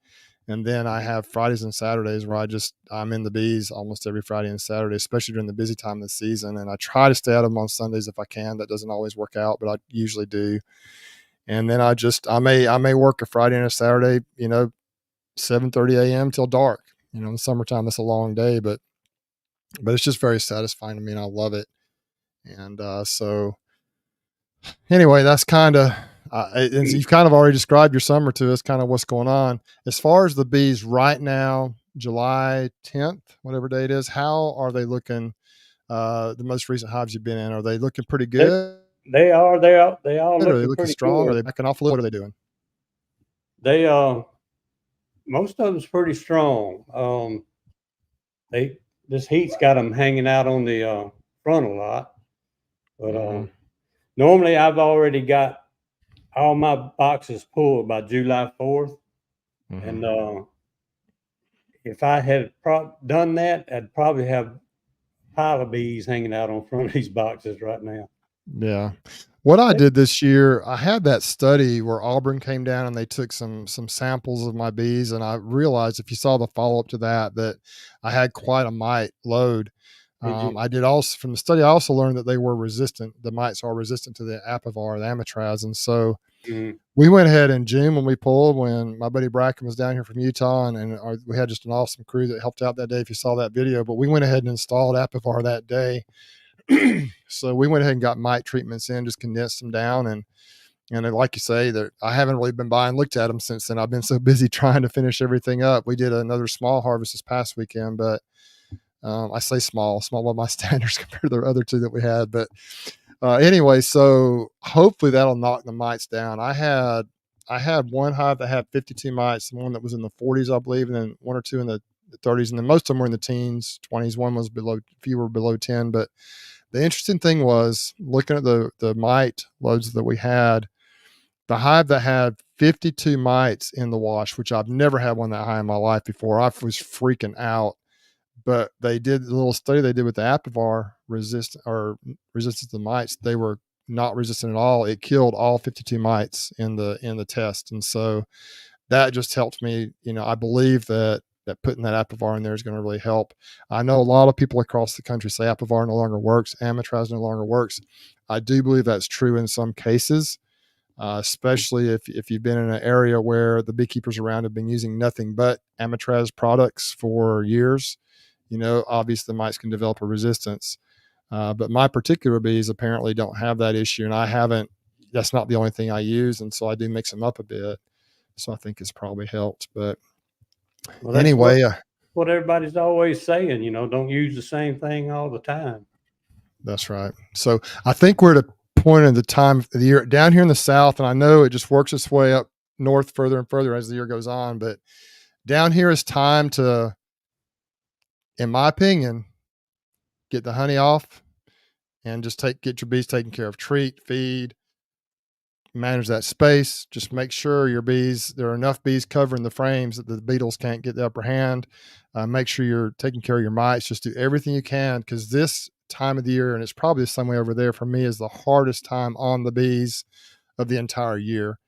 And then I have Fridays and Saturdays where I'm in the bees almost every Friday and Saturday, especially during the busy time of the season. And I try to stay out of them on Sundays if I can. That doesn't always work out, but I usually do. And then I may work a Friday and a Saturday, 7:30 a.m. till dark. In the summertime, that's a long day, but it's just very satisfying to me, and I love it. And so anyway, that's kind of, you've kind of already described your summer to us, kind of what's going on. As far as the bees right now, July 10th, whatever day it is, how are they looking? The most recent hives you've been in, are they looking pretty good? They all Are they looking looking pretty strong? good. Are they backing off a little? What are they doing? They most of them's pretty strong. This heat's got them hanging out on the front a lot, but normally I've already got all my boxes pulled by July 4th, and if I had done that, I'd probably have a pile of bees hanging out on front of these boxes right now. Yeah. What I did this year, I had that study where Auburn came down and they took some samples of my bees, and I realized, if you saw the follow up to that I had quite a mite load. I did also, from the study, I also learned that they were resistant. The mites are resistant to the apivar, the amitraz, and so we went ahead in June when my buddy Bracken was down here from Utah, and we had just an awesome crew that helped out that day. If you saw that video, but we went ahead and installed apivar that day. So we went ahead and got mite treatments in, just condensed them down, and like you say, that I haven't really been by and looked at them since then. I've been so busy trying to finish everything up. We did another small harvest this past weekend, but I say small by my standards compared to the other two that we had. But anyway, so hopefully that'll knock the mites down. I had one hive that had 52 mites, one that was in the 40s, I believe, and then one or two in the 30s, and then most of them were in the teens, 20s. One was fewer below 10, but the interesting thing was looking at the mite loads that we had. The hive that had 52 mites in the wash, which I've never had one that high in my life before, I was freaking out. But they did the little study they did with the apivar resistance to mites. They were not resistant at all. It killed all 52 mites in the test, and so that just helped me. I believe that putting that apivar in there is going to really help. I know a lot of people across the country say apivar no longer works, amitraz no longer works. I do believe that's true in some cases, especially if you've been in an area where the beekeepers around have been using nothing but amitraz products for years. Obviously the mites can develop a resistance. But my particular bees apparently don't have that issue, and that's not the only thing I use. And so I do mix them up a bit. So I think it's probably helped, but anyway, what everybody's always saying, don't use the same thing all the time. That's right. So I think we're at a point in the time of the year down here in the South, and I know it just works its way up north further and further as the year goes on, but down here is time to, in my opinion, get the honey off and just get your bees taken care of. Treat, feed, manage that space. Just make sure there are enough bees covering the frames that the beetles can't get the upper hand. Make sure you're taking care of your mites. Just do everything you can, because this time of the year, and it's probably the same way over there for me, is the hardest time on the bees of the entire year.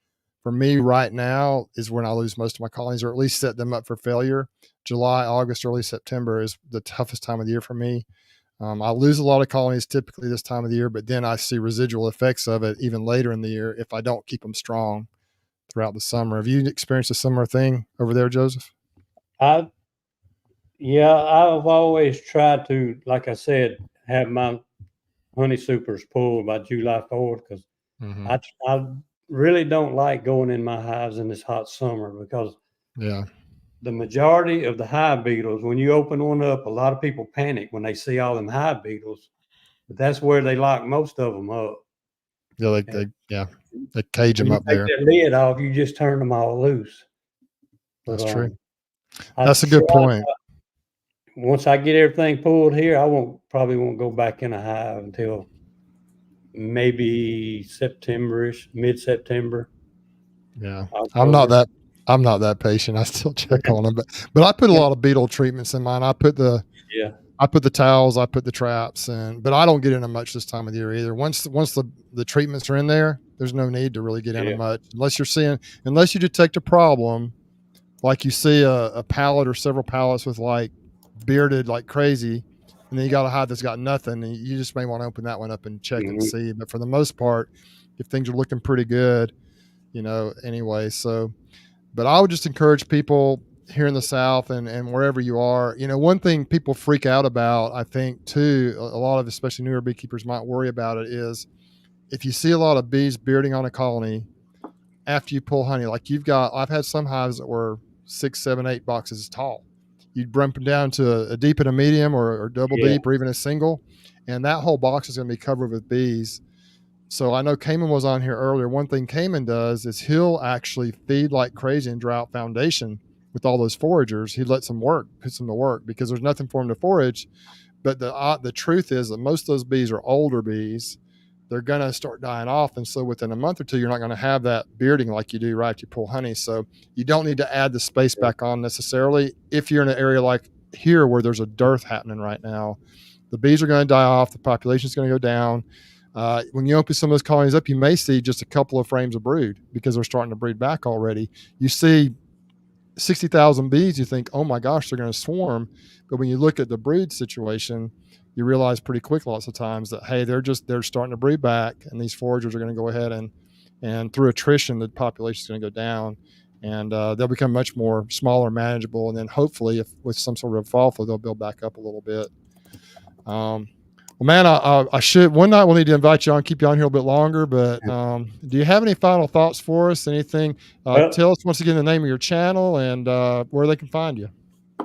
For me right now is when I lose most of my colonies, or at least set them up for failure. July, August, early September is the toughest time of the year for me. I lose a lot of colonies typically this time of the year, but then I see residual effects of it even later in the year if I don't keep them strong throughout the summer. Have you experienced a similar thing over there, Joseph? I've always tried to, like I said, have my honey supers pulled by July 4th, because I really don't like going in my hives in this hot summer, because the majority of the hive beetles, when you open one up, a lot of people panic when they see all them hive beetles, but that's where they lock most of them up. Yeah, they cage them up there. Take that lid off, you just turn them all loose. That's true. That's a good point. Once I get everything pulled here, I probably won't go back in a hive until maybe September-ish, mid-September. Yeah, October. I'm not that patient. I still check on them, but I put a lot of beetle treatments in mine. I put the towels, I put the traps, but I don't get in them much this time of the year either. Once the treatments are in there, there's no need to really get in them much, unless you detect a problem, like you see a pallet or several pallets with like bearded like crazy, and then you got a hive that's got nothing, and you just may want to open that one up and check and see. But for the most part, if things are looking pretty good, anyway. So, but I would just encourage people here in the South and wherever you are, one thing people freak out about, I think too, a lot of especially newer beekeepers might worry about it, is if you see a lot of bees bearding on a colony after you pull honey, like I've had some hives that were 6, 7, 8 boxes tall. You'd bring them down to a deep and a medium or double deep or even a single, and that whole box is going to be covered with bees. So I know Cayman was on here earlier. One thing Cayman does is he'll actually feed like crazy and dry out foundation with all those foragers, he lets them work, puts them to work, because there's nothing for them to forage. But the truth is that most of those bees are older bees. They're going to start dying off. And so within a month or two, you're not going to have that bearding like you do right after you pull honey. So you don't need to add the space back on necessarily. If you're in an area like here where there's a dearth happening right now, the bees are going to die off. The population is going to go down. When you open some of those colonies up, you may see just a couple of frames of brood because they're starting to breed back already. You see 60,000 bees, you think, oh my gosh, they're going to swarm. But when you look at the brood situation, you realize pretty quick lots of times that, hey, they're starting to breed back, and these foragers are going to go ahead and through attrition, the population is going to go down, and they'll become much more smaller, manageable. And then hopefully, if with some sort of fall flow, they'll build back up a little bit. Well, man, I should, one night we'll need to invite you on, keep you on here a little bit longer, but do you have any final thoughts for us? Anything? Tell us once again the name of your channel and where they can find you.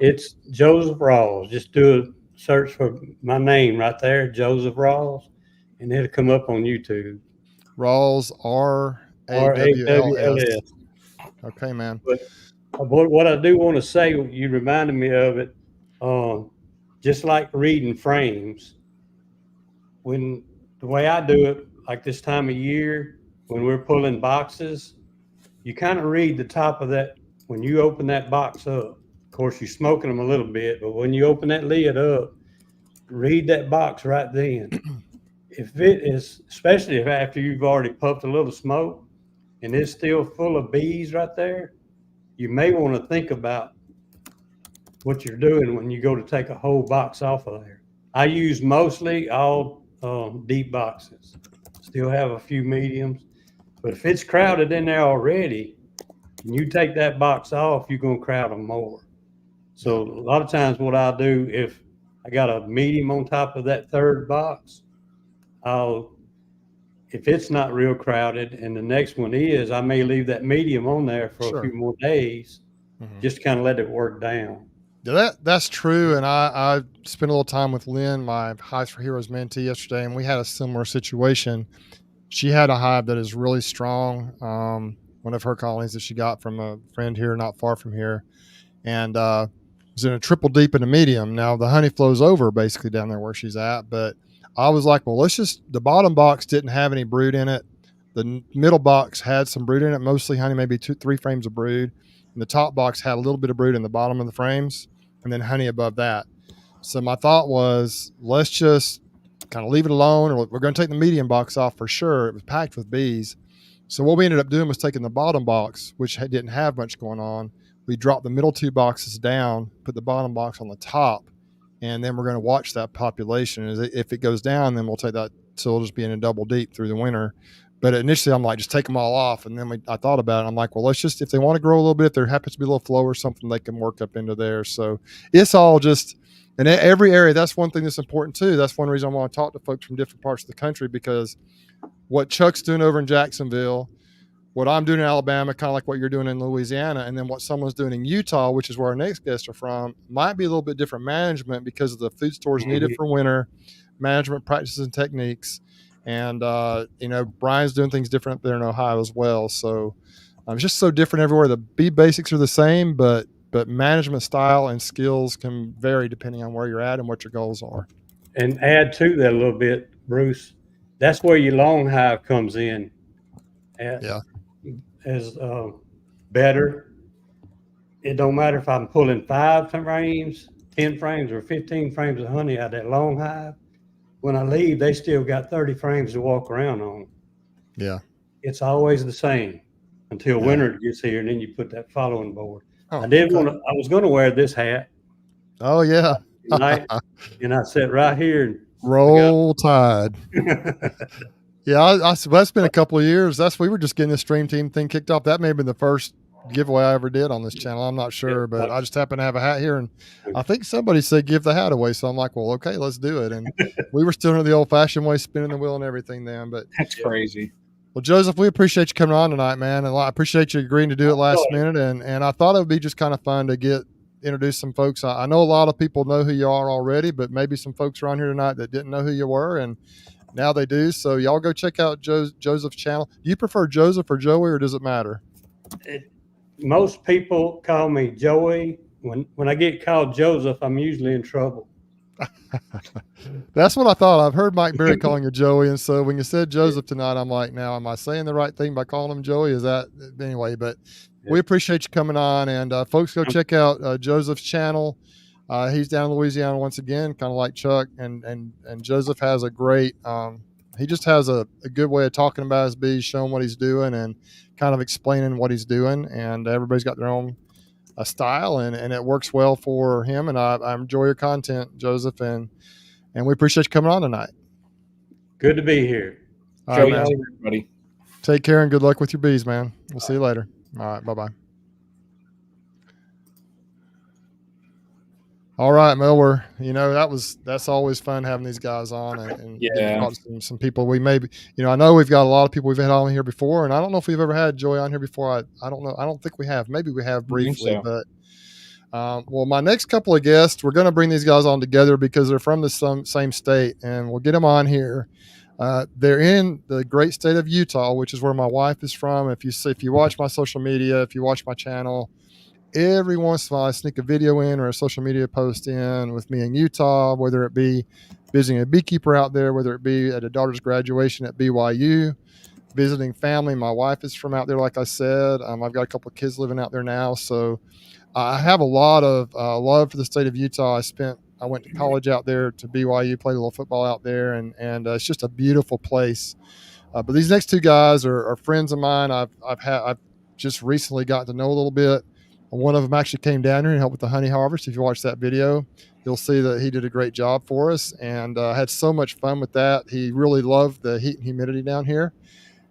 It's Joseph Rawls. Just do a search for my name right there, Joseph Rawls, and it'll come up on YouTube. Rawls, R-A-W-L-S. Okay, man. But what I do want to say, you reminded me of it, just like reading frames. When the way I do it, like this time of year, when we're pulling boxes, you kind of read the top of that. When you open that box up, of course, you're smoking them a little bit, but when you open that lid up, read that box right then. If it is, especially if after you've already puffed a little smoke and it's still full of bees right there, you may want to think about what you're doing when you go to take a whole box off of there. I use mostly all deep boxes. Still have a few mediums, but if it's crowded in there already, and you take that box off, you're going to crowd them more. So a lot of times what I'll do, if I got a medium on top of that third box, if it's not real crowded and the next one is, I may leave that medium on there for a few more days, just to kind of let it work down. Yeah, that's true. And I spent a little time with Lynn, my Hives for Heroes mentee, yesterday, and we had a similar situation. She had a hive that is really strong, one of her colonies that she got from a friend here not far from here, and was in a triple deep and a medium. Now the honey flows over basically down there where she's at, but I was like, well, the bottom box didn't have any brood in it. The middle box had some brood in it, mostly honey, maybe 2-3 frames of brood. And the top box had a little bit of brood in the bottom of the frames and then honey above that. So my thought was, let's just kind of leave it alone, or we're going to take the medium box off for sure. It was packed with bees. So what we ended up doing was taking the bottom box, which didn't have much going on. We dropped the middle two boxes down, put the bottom box on the top, and then we're going to watch that population. If it goes down, then we'll take that. So it'll just be in a double deep through the winter. But initially I'm like, just take them all off. And then I thought about it. I'm like, well, let's just, if they want to grow a little bit, if there happens to be a little flow or something, they can work up into there. So it's all just, in every area, that's one thing that's important too. That's one reason I want to talk to folks from different parts of the country, because what Chuck's doing over in Jacksonville, what I'm doing in Alabama, kind of like what you're doing in Louisiana, and then what someone's doing in Utah, which is where our next guests are from, might be a little bit different management because of the food stores needed for winter, management practices and techniques. And, Brian's doing things different there in Ohio as well. So it's just so different everywhere. The bee basics are the same, but management style and skills can vary depending on where you're at and what your goals are. And add to that a little bit, Bruce, that's where your long hive comes in. As better. It don't matter if I'm pulling 5 frames, 10 frames, or 15 frames of honey out of that long hive. When I leave, they still got 30 frames to walk around on. Yeah. It's always the same until winter gets here, and then you put that following board. I was going to wear this hat. Oh, yeah. Tonight, and I sat right here. And Roll Tide. Yeah, that's been a couple of years. We were just getting the stream team thing kicked off. That may have been the first giveaway I ever did on this channel. I'm not sure, but I just happen to have a hat here, and I think somebody said give the hat away. So I'm like, well, okay, let's do it. And we were still in the old-fashioned way, spinning the wheel and everything then. But that's crazy. Well, Joseph, we appreciate you coming on tonight, man, and I appreciate you agreeing to do it last minute. And I thought it would be just kind of fun to introduce some folks. I know a lot of people know who you are already, but maybe some folks around here tonight that didn't know who you were, and now they do. So y'all go check out Joseph's channel. Do you prefer Joseph or Joey, or does it matter? most people call me Joey. When I get called Joseph, I'm usually in trouble. That's what I thought. I've heard Mike Berry calling you Joey, and so when you said Joseph tonight, I'm like, now, am I saying the right thing by calling him Joey? Is that anyway? But we appreciate you coming on, and folks, go check out Joseph's channel. He's down in Louisiana once again, kind of like Chuck, and Joseph has a great. He just has a good way of talking about his bees, showing what he's doing, and kind of explaining what he's doing. And everybody's got their own style, and it works well for him. And I enjoy your content, Joseph, and we appreciate you coming on tonight. Good to be here. All right, man. Everybody. Take care and good luck with your bees, man. We'll see you later. All right, bye-bye. All right, Mel, that's always fun having these guys on and talk to some people. We maybe, I know we've got a lot of people we've had on here before, and I don't know if we've ever had Joey on here before. I don't know. I don't think we have. Maybe we have briefly, but well, my next couple of guests, we're going to bring these guys on together because they're from the same state, and we'll get them on here. They're in the great state of Utah, which is where my wife is from. If you watch my social media, if you watch my channel, every once in a while I sneak a video in or a social media post in with me in Utah, whether it be visiting a beekeeper out there, whether it be at a daughter's graduation at BYU, visiting family. My wife is from out there, like I said. I've got a couple of kids living out there now, so I have a lot of love for the state of Utah. I went to college out there to BYU, played a little football out there, and it's just a beautiful place. But these next two guys are friends of mine. I've just recently got to know a little bit. One of them actually came down here and helped with the honey harvest. If you watch that video, you'll see that he did a great job for us, and had so much fun with that. He really loved the heat and humidity down here,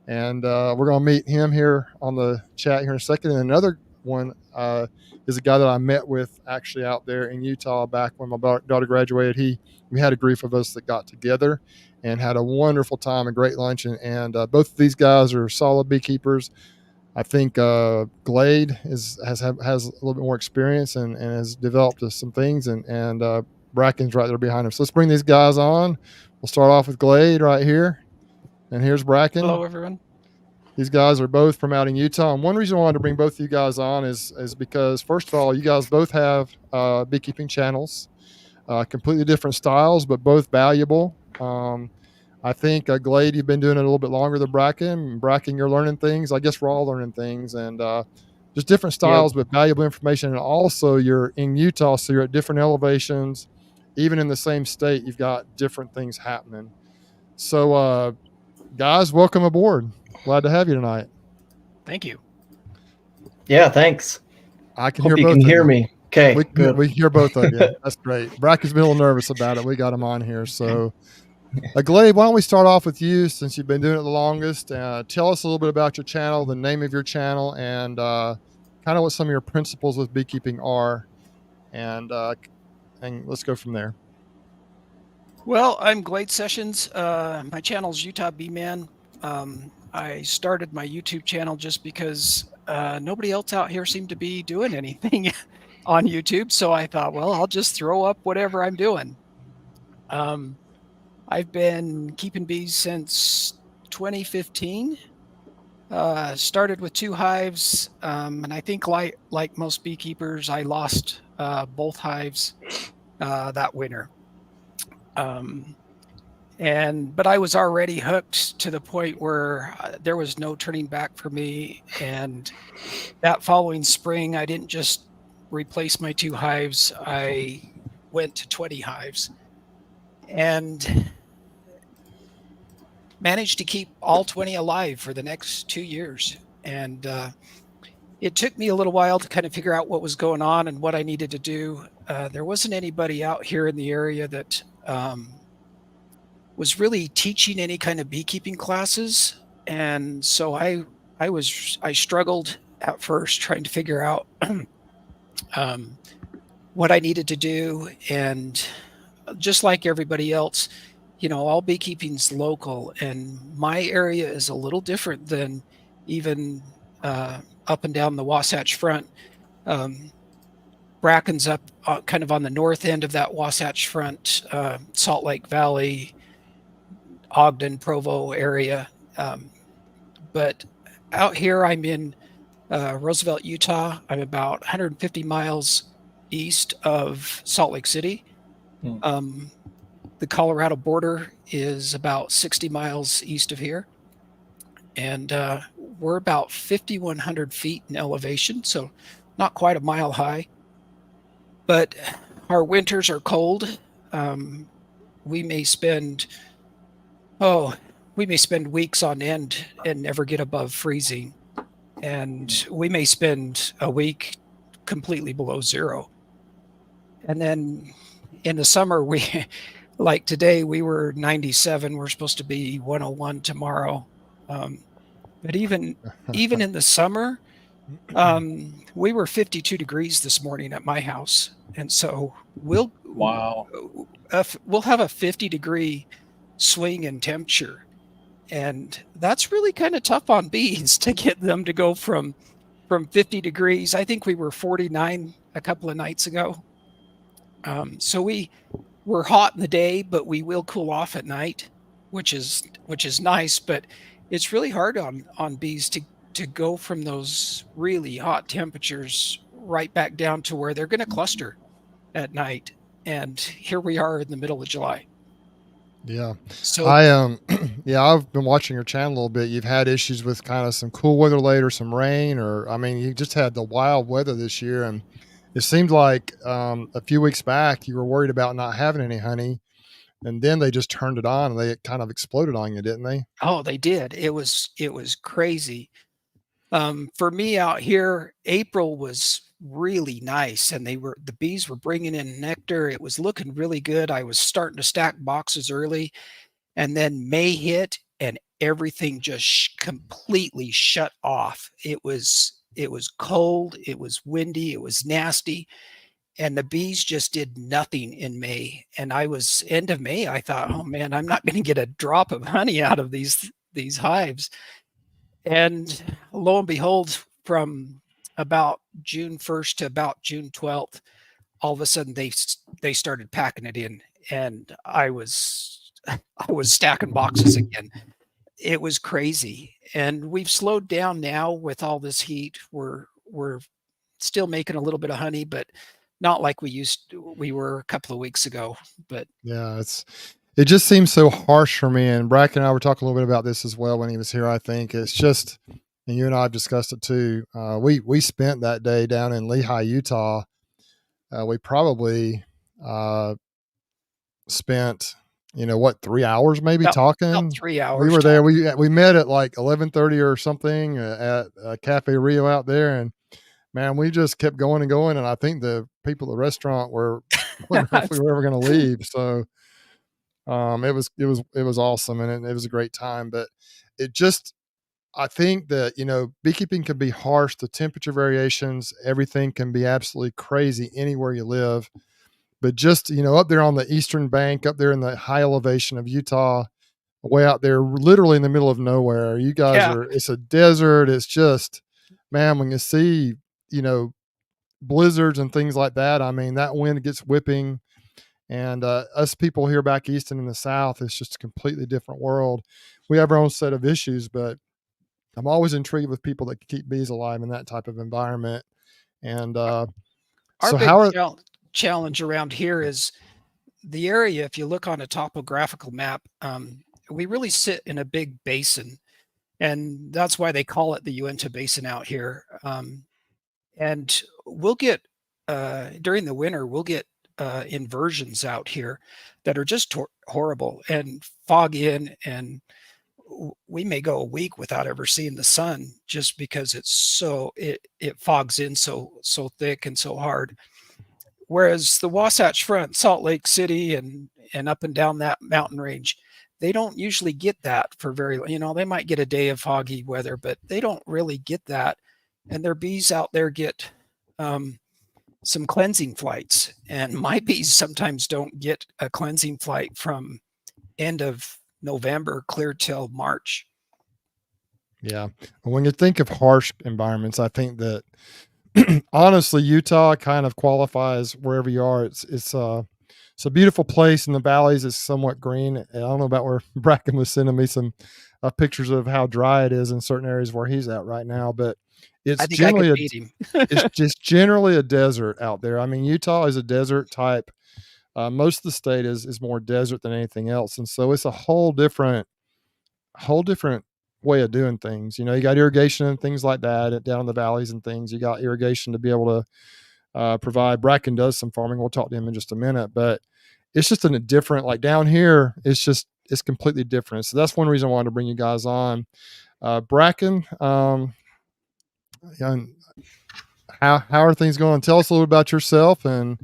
and we're going to meet him here on the chat here in a second. And another one is a guy that I met with actually out there in Utah back when my daughter graduated. We had a group of us that got together and had a wonderful time, a great lunch, and both of these guys are solid beekeepers. I think Glade has a little bit more experience and has developed some things, and Bracken's right there behind him. So let's bring these guys on. We'll start off with Glade right here, and here's Bracken. Hello, everyone. These guys are both from out in Utah, and one reason I wanted to bring both of you guys on is because, first of all, you guys both have beekeeping channels, completely different styles, but both valuable. I think Glade, you've been doing it a little bit longer than Bracken. Bracken, you're learning things. I guess we're all learning things, and just different styles, but valuable information. And also, you're in Utah, so you're at different elevations. Even in the same state, you've got different things happening. So, guys, welcome aboard. Glad to have you tonight. Thank you. Yeah, thanks. I can Hope hear you both can of hear you. me. Okay, good. We hear both of you. That's great. Bracken's been a little nervous about it. We got him on here, so. Glade, why don't we start off with you since you've been doing it the longest? Tell us a little bit about your channel, the name of your channel, and kind of what some of your principles with beekeeping are, and let's go from there. Well, I'm Glade Sessions. My channel's Utah Bee Man. I started my YouTube channel just because nobody else out here seemed to be doing anything on YouTube, so I thought, well, I'll just throw up whatever I'm doing. I've been keeping bees since 2015. Started with 2 hives, and I think like most beekeepers, I lost both hives that winter. But I was already hooked to the point where there was no turning back for me. And that following spring, I didn't just replace my 2 hives. I went to 20 hives. And managed to keep all 20 alive for the next 2 years. And it took me a little while to kind of figure out what was going on and what I needed to do. There wasn't anybody out here in the area that was really teaching any kind of beekeeping classes. And so I struggled at first trying to figure out what I needed to do. And just like everybody else, all beekeeping's local, and my area is a little different than even up and down the Wasatch Front. Bracken's up kind of on the north end of that Wasatch Front, Salt Lake Valley, Ogden, Provo area. But out here, I'm in Roosevelt, Utah. I'm about 150 miles east of Salt Lake City. The Colorado border is about 60 miles east of here. And we're about 5,100 feet in elevation, so not quite a mile high. But our winters are cold. We may spend weeks on end and never get above freezing. And we may spend a week completely below zero. And then in the summer, like today, we were 97. We're supposed to be 101 tomorrow. But even in the summer, we were 52 degrees this morning at my house. And so we'll have a 50-degree swing in temperature. And that's really kind of tough on bees to get them to go from 50 degrees. I think we were 49 a couple of nights ago. So we're hot in the day, but we will cool off at night, which is nice. But it's really hard on bees to go from those really hot temperatures right back down to where they're going to cluster at night. And here we are in the middle of July. Yeah. So I've been watching your channel a little bit. You've had issues with kind of some cool weather later, some rain, you just had the wild weather this year. And it seemed like a few weeks back you were worried about not having any honey. And then they just turned it on and they kind of exploded on you, didn't they? Oh, they did. It was crazy. For me out here, April was really nice, and the bees were bringing in nectar. It was looking really good. I was starting to stack boxes early, and then May hit, and everything just completely shut off. It was cold, it was windy, it was nasty, and the bees just did nothing in May. And end of May, I thought, oh man, I'm not going to get a drop of honey out of these hives. And lo and behold, from about June 1st to about June 12th, all of a sudden they started packing it in, and I was stacking boxes again. It was crazy. And we've slowed down now with all this heat. We're still making a little bit of honey, but not like we were a couple of weeks ago. But yeah, it just seems so harsh for me. And Bracken and I were talking a little bit about this as well when he was here. I think it's just, and you and I have discussed it too. We spent that day down in Lehi, Utah. We probably spent, 3 hours maybe talking. About 3 hours. We were there. We met at like 11:30 or something at Cafe Rio out there, and man, we just kept going and going. And I think the people at the restaurant were wondering if we were ever going to leave. So it was awesome, and it was a great time. But I think that, beekeeping can be harsh. The temperature variations, everything can be absolutely crazy anywhere you live. But just, up there on the eastern bank, up there in the high elevation of Utah, way out there, literally in the middle of nowhere, you guys it's a desert. It's just, man, when you see, blizzards and things like that, that wind gets whipping. And us people here back east and in the south, it's just a completely different world. We have our own set of issues, but I'm always intrigued with people that keep bees alive in that type of environment. And our big challenge around here is the area. If you look on a topographical map, we really sit in a big basin, and that's why they call it the Uinta Basin out here. And we'll get during the winter, we'll get inversions out here that are just horrible and fog in, and we may go a week without ever seeing the sun just because it fogs in so thick and so hard. Whereas the Wasatch Front, Salt Lake City and up and down that mountain range, they don't usually get that for they might get a day of foggy weather, but they don't really get that. And their bees out there get some cleansing flights, and my bees sometimes don't get a cleansing flight from end of November clear till March. Yeah. When you think of harsh environments, I think that honestly, Utah kind of qualifies wherever you are. It's a beautiful place in the valleys. It's somewhat green. I don't know about where Bracken was sending me some pictures of how dry it is in certain areas where he's at right now, but it's I think I could generally beat him. it's just generally a desert out there. I mean, Utah is a desert type. Most of the state is more desert than anything else, and so it's a whole different way of doing things. You know, you got irrigation and things like that down in the valleys and things. You got irrigation to be able to provide. Bracken does some farming. We'll talk to him in just a minute, but it's just in a different, like down here, it's completely different. So that's one reason I wanted to bring you guys on. Bracken, and how are things going? Tell us a little about yourself and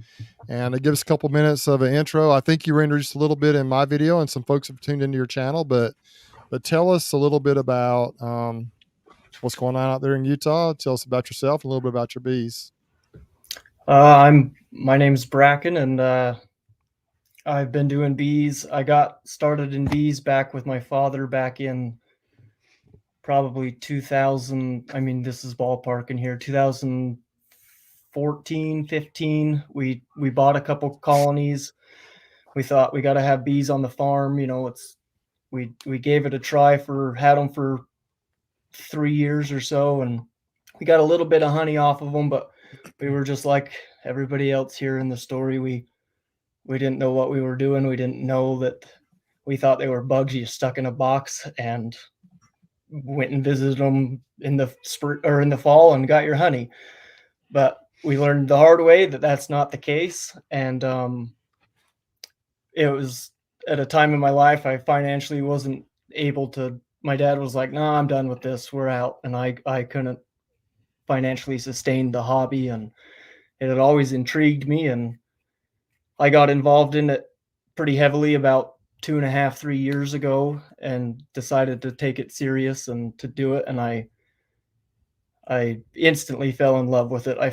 give us a couple minutes of an intro. I think you were introduced a little bit in my video, and some folks have tuned into your channel, but tell us a little bit about what's going on out there in Utah. Tell us about yourself, a little bit about your bees. My name's Bracken, and I've been doing bees. I got started in bees back with my father back in probably 2000. I mean, this is ballpark in here. 2014, 15. We bought a couple colonies. We thought we got to have bees on the farm. You know, we gave it a try had them for 3 years or so, and we got a little bit of honey off of them, but we were just like everybody else here in the story. We didn't know what we were doing. We didn't know that we thought they were bugs you stuck in a box, and went and visited them in the spring or in the fall and got your honey. But we learned the hard way that that's not the case. And it was at a time in my life I financially wasn't able to. My dad was like, "No, I'm done with this. We're out." And I couldn't financially sustain the hobby, and it had always intrigued me, and I got involved in it pretty heavily about 2.5, 3 years ago, and decided to take it serious and to do it. And I instantly fell in love with it. I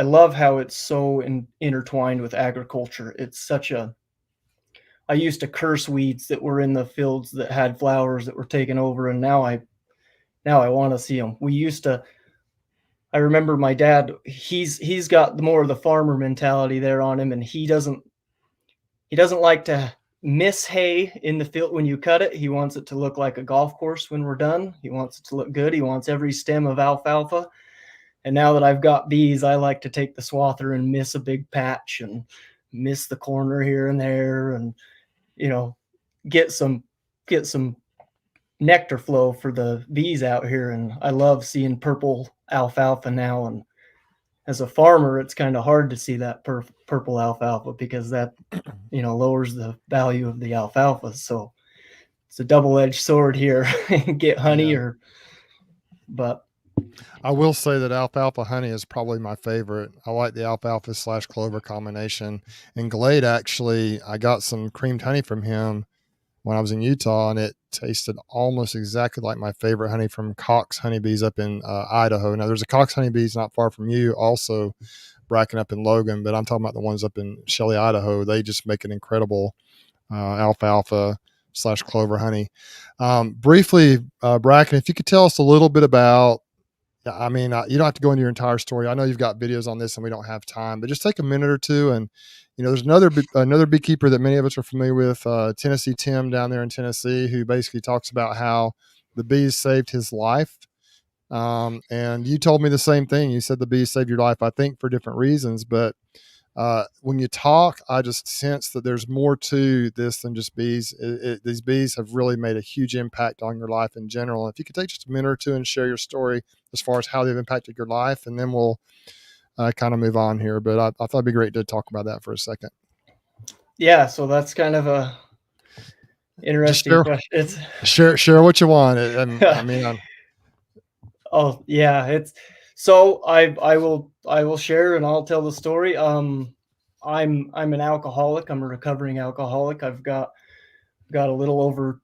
love how it's so intertwined with agriculture. It's such I used to curse weeds that were in the fields that had flowers that were taken over, and now I want to see them. I remember my dad, he's got more of the farmer mentality there on him, and he doesn't like to miss hay in the field when you cut it. He wants it to look like a golf course when we're done. He wants it to look good. He wants every stem of alfalfa. And now that I've got bees, I like to take the swather and miss a big patch and miss the corner here and there, and get some nectar flow for the bees out here. And I love seeing purple alfalfa now. And as a farmer, it's kind of hard to see that purple alfalfa, because that lowers the value of the alfalfa. So it's a double-edged sword here. Get honey, but I will say that alfalfa honey is probably my favorite. I like the alfalfa / clover combination. And Glade, actually, I got some creamed honey from him when I was in Utah, and it tasted almost exactly like my favorite honey from Cox honeybees up in Idaho. Now, there's a Cox honeybees not far from you, also Bracken up in Logan, but I'm talking about the ones up in Shelley, Idaho. They just make an incredible alfalfa / clover honey. Briefly, Bracken, if you could tell us a little bit about, I mean, you don't have to go into your entire story. I know you've got videos on this and we don't have time, but just take a minute or two. And, there's another beekeeper that many of us are familiar with, Tennessee Tim down there in Tennessee, who basically talks about how the bees saved his life. And you told me the same thing. You said the bees saved your life, I think for different reasons, but when you talk, I just sense that there's more to this than just bees. These bees have really made a huge impact on your life in general. If you could take just a minute or two and share your story as far as how they've impacted your life, and then we'll kind of move on here. But I thought it'd be great to talk about that for a second. Yeah, so that's kind of a interesting question. Share what you want. Oh yeah, it's so I will share, and I'll tell the story. I'm an alcoholic. I'm a recovering alcoholic. I've got a little over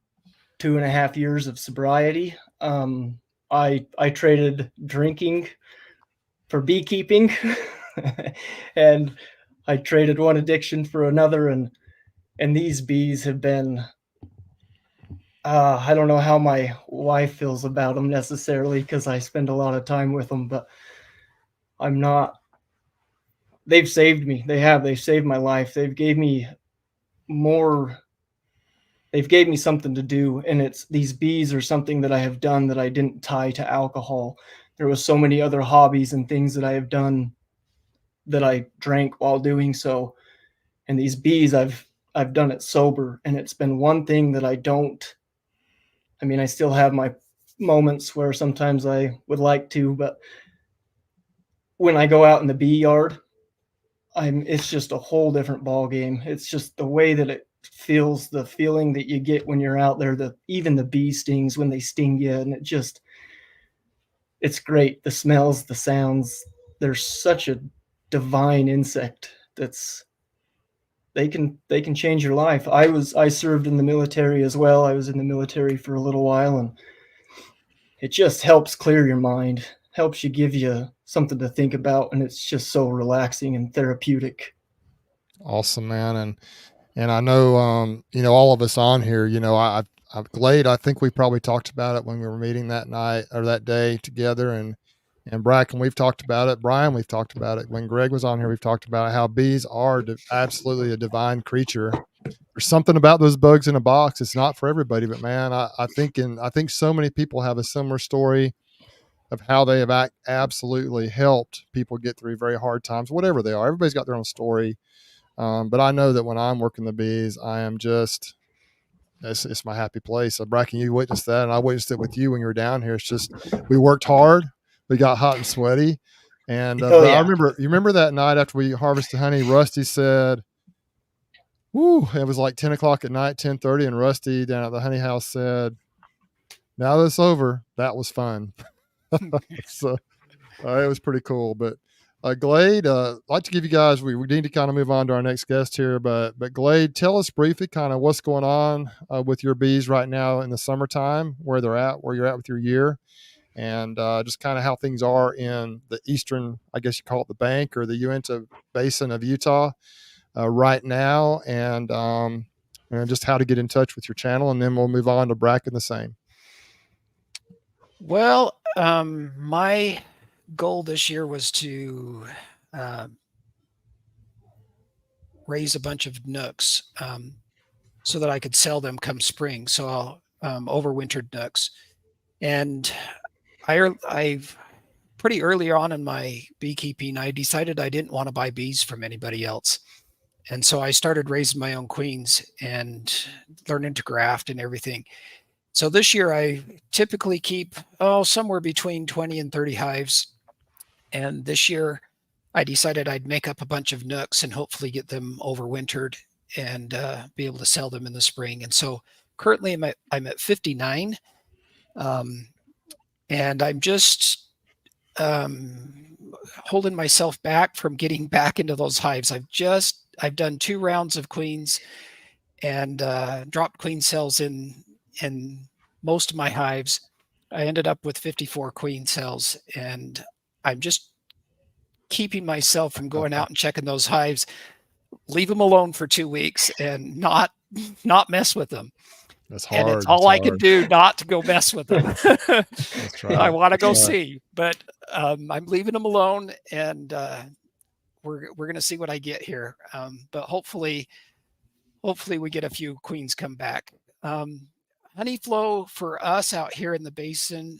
2.5 years of sobriety. I traded drinking for beekeeping, and I traded one addiction for another, and these bees have been. I don't know how my wife feels about them necessarily, because I spend a lot of time with them, but they've saved me. They've saved my life. They've gave me something to do. And these bees are something that I have done that I didn't tie to alcohol. there was so many other hobbies and things that I have done that I drank while doing so. And these bees, I've done it sober, and it's been one thing that I still have my moments where sometimes I would like to, but when I go out in the bee yard, it's just a whole different ball game. It's just the way that it feels, the feeling that you get when you're out there, even the bee stings when they sting you, and it's great. The smells, the sounds, they're such a divine insect they can change your life. I served in the military as well. I was in the military for a little while, and it just helps clear your mind, helps give you something to think about, and it's just so relaxing and therapeutic. Awesome, man. And I know, all of us on here, I've Glade, I think we probably talked about it when we were meeting that night or that day together. And Bracken, we've talked about it. Brian, we've talked about it. When Greg was on here, we've talked about how bees are absolutely a divine creature. There's something about those bugs in a box. It's not for everybody, but man, I think so many people have a similar story of how they have absolutely helped people get through very hard times, whatever they are. Everybody's got their own story. But I know that when I'm working the bees, I am just, it's my happy place. So Bracken, you witnessed that, and I witnessed it with you when you were down here. It's just, we worked hard, we got hot and sweaty. And but yeah. you remember that night after we harvested honey, Rusty said, whoo, it was like 10 o'clock at night, 10:30. And Rusty down at the honey house said, now that it's over, that was fun. So it was pretty cool. But Glade, I'd like to give you guys, we need to kind of move on to our next guest here, but Glade, tell us briefly kind of what's going on with your bees right now in the summertime, where you're at with your year, and just kind of how things are in the eastern, I guess you call it the bank or the Uinta Basin of Utah right now, and just how to get in touch with your channel, and then we'll move on to Bracken the same. Well, my goal this year was to raise a bunch of nooks so that I could sell them come spring. So I'll overwintered nooks. And I've pretty early on in my beekeeping, I decided I didn't want to buy bees from anybody else. And so I started raising my own queens and learning to graft and everything. So this year I typically keep somewhere between 20 and 30 hives. And this year I decided I'd make up a bunch of nooks and hopefully get them overwintered and be able to sell them in the spring. And so currently I'm at 59. And I'm just holding myself back from getting back into those hives. I've done 2 rounds of queens and dropped queen cells in most of my hives. I ended up with 54 queen cells, and I'm just keeping myself from going out and checking those hives, leave them alone for 2 weeks and not mess with them. That's hard. And it's all I can do not to go mess with them. That's right. I want to go see, but I'm leaving them alone, and we're going to see what I get here. But hopefully we get a few queens come back. Honey flow for us out here in the basin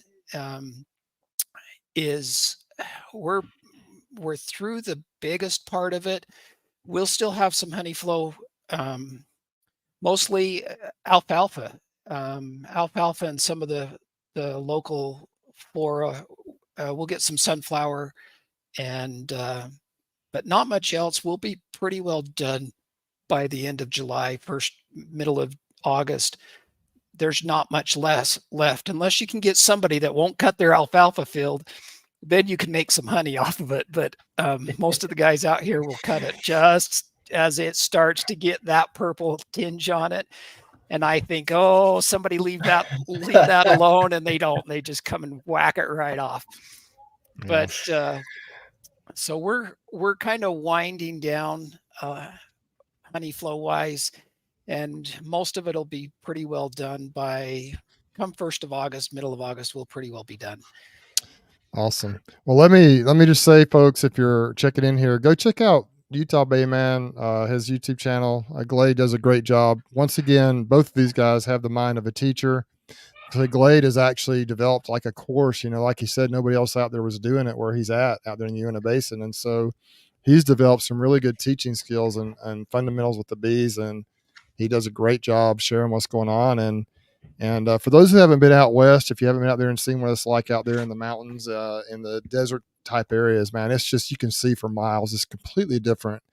is we're through the biggest part of it. We'll still have some honey flow, mostly alfalfa and some of the local flora. We'll get some sunflower and but not much else. We'll be pretty well done by the end of July, middle of August. There's not much less left unless you can get somebody that won't cut their alfalfa field. Then you can make some honey off of it. But most of the guys out here will cut it just as it starts to get that purple tinge on it. And I think, somebody leave that alone, and they don't. They just come and whack it right off. Yeah. But so we're kind of winding down honey flow wise, and most of it'll be pretty well done by come 1st of August, middle of August. We'll pretty well be done. Awesome. Well, let me just say, folks, if you're checking in here, go check out Utah Bayman, his YouTube channel. Glade does a great job. Once again, both of these guys have the mind of a teacher. So Glade has actually developed like a course, like he said, nobody else out there was doing it where he's out there in the Uinta Basin. And so he's developed some really good teaching skills and fundamentals with the bees. And he does a great job sharing what's going on. And for those who haven't been out west, if you haven't been out there and seen what it's like out there in the mountains, in the desert type areas, man, it's just, you can see for miles. It's completely different.